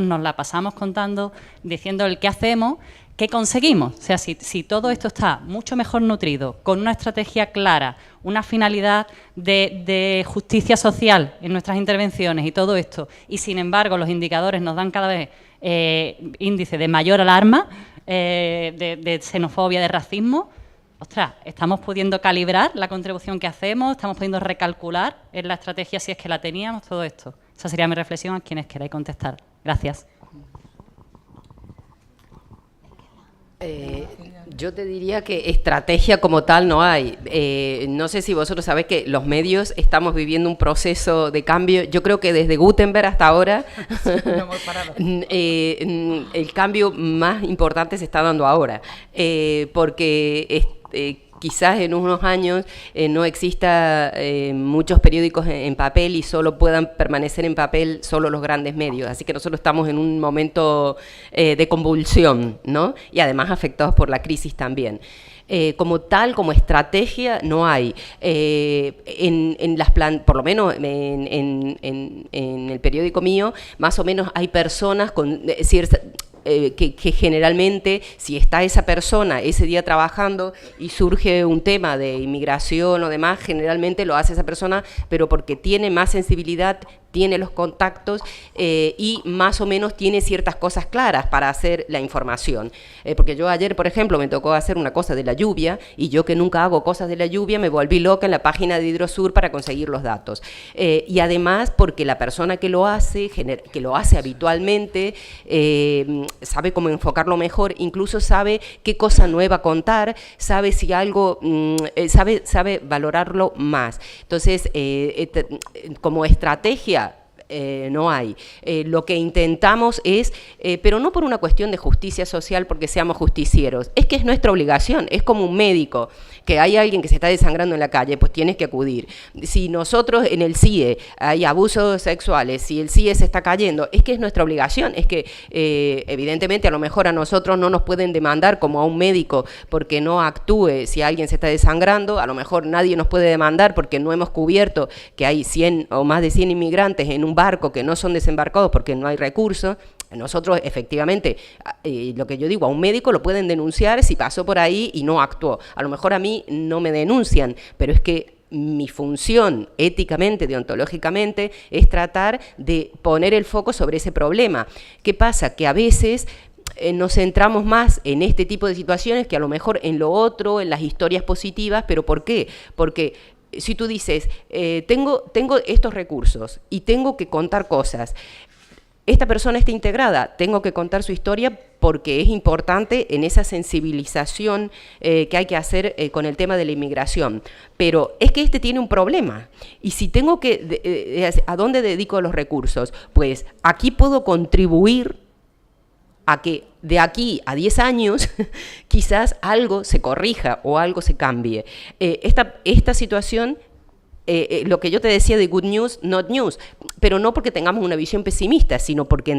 nos la pasamos contando, diciendo el qué hacemos, qué conseguimos. O sea, si todo esto está mucho mejor nutrido, con una estrategia clara, una finalidad de justicia social en nuestras intervenciones y todo esto, y sin embargo los indicadores nos dan cada vez índice de mayor alarma, de xenofobia, de racismo, ostras, estamos pudiendo calibrar la contribución que hacemos, estamos pudiendo recalcular en la estrategia si es que la teníamos, todo esto. Esa sería mi reflexión a quienes queráis contestar. Gracias. Yo te diría que estrategia como tal no hay. No sé si vosotros sabéis que los medios estamos viviendo un proceso de cambio. Yo creo que desde Gutenberg hasta ahora el cambio más importante se está dando ahora, porque quizás en unos años no exista muchos periódicos en papel y solo puedan permanecer en papel solo los grandes medios. Así que nosotros estamos en un momento de convulsión, ¿no? Y además afectados por la crisis también. Como tal, como estrategia, no hay. Por lo menos en el periódico mío, más o menos hay personas con cierta... que generalmente, si está esa persona ese día trabajando y surge un tema de inmigración o demás, generalmente lo hace esa persona, pero porque tiene más sensibilidad, tiene los contactos y más o menos tiene ciertas cosas claras para hacer la información. Porque yo ayer, por ejemplo, me tocó hacer una cosa de la lluvia y yo que nunca hago cosas de la lluvia, me volví loca en la página de Hidrosur para conseguir los datos. Y además porque la persona que lo hace habitualmente, sabe cómo enfocarlo mejor, incluso sabe qué cosa nueva contar, sabe si algo, sabe valorarlo más. Entonces, como estrategia, no hay. Lo que intentamos es, pero no por una cuestión de justicia social porque seamos justicieros, es que es nuestra obligación, es como un médico, que hay alguien que se está desangrando en la calle, pues tienes que acudir. Si nosotros en el CIE hay abusos sexuales, si el CIE se está cayendo, es que es nuestra obligación, es que evidentemente a lo mejor a nosotros no nos pueden demandar como a un médico porque no actúe si alguien se está desangrando, a lo mejor nadie nos puede demandar porque no hemos cubierto que hay 100 o más de 100 inmigrantes en un barco que no son desembarcados porque no hay recursos. Nosotros, efectivamente, lo que yo digo, a un médico lo pueden denunciar si pasó por ahí y no actuó. A lo mejor a mí no me denuncian, pero es que mi función éticamente, deontológicamente, es tratar de poner el foco sobre ese problema. ¿Qué pasa? Que a veces nos centramos más en este tipo de situaciones que a lo mejor en lo otro, en las historias positivas. ¿Pero por qué? Porque si tú dices, tengo estos recursos y tengo que contar cosas, esta persona está integrada, tengo que contar su historia porque es importante en esa sensibilización que hay que hacer con el tema de la inmigración. Pero es que este tiene un problema, y si tengo que, ¿a dónde dedico los recursos? Pues aquí puedo contribuir a que de aquí a 10 años quizás algo se corrija o algo se cambie. Esta situación, lo que yo te decía de good news, not news, pero no porque tengamos una visión pesimista, sino porque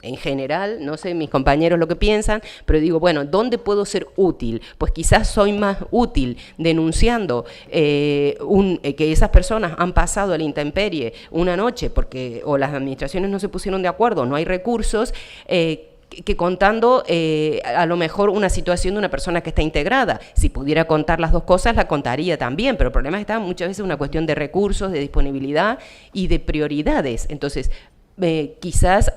en general, no sé mis compañeros lo que piensan, pero digo, bueno, ¿dónde puedo ser útil? Pues quizás soy más útil denunciando que esas personas han pasado a la intemperie una noche porque o las administraciones no se pusieron de acuerdo, no hay recursos, que contando a lo mejor una situación de una persona que está integrada. Si pudiera contar las dos cosas, la contaría también, pero el problema está muchas veces una cuestión de recursos, de disponibilidad y de prioridades. Entonces, quizás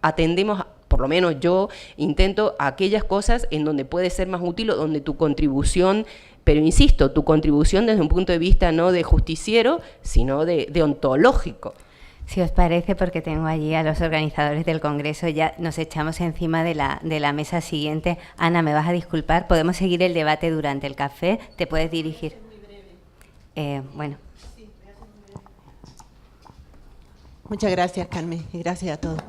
atendemos, por lo menos yo intento aquellas cosas en donde puede ser más útil o donde tu contribución, pero insisto, tu contribución desde un punto de vista no de justiciero, sino de ontológico. Si os parece, porque tengo allí a los organizadores del Congreso, ya nos echamos encima de la mesa siguiente. Ana, me vas a disculpar, podemos seguir el debate durante el café, te puedes dirigir. Bueno. Muchas gracias, Carmen, y gracias a todos.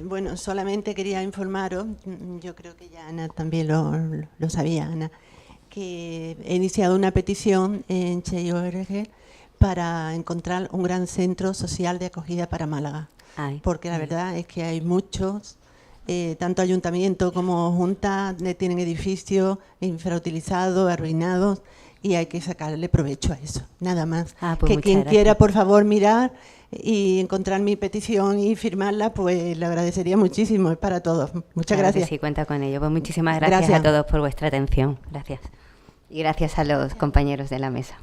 Bueno, solamente quería informaros, yo creo que ya Ana también lo sabía, Ana, que he iniciado una petición en Change.org para encontrar un gran centro social de acogida para Málaga. Porque la verdad es que hay muchos, tanto ayuntamiento como junta, tienen edificios infrautilizados, arruinados, y hay que sacarle provecho a eso, nada más. Pues que quien quiera, por favor, mirar y encontrar mi petición y firmarla, pues le agradecería muchísimo, es para todos. Muchas gracias. Sí, cuenta con ello. Pues muchísimas gracias a todos por vuestra atención. Gracias. Y gracias a los compañeros de la mesa.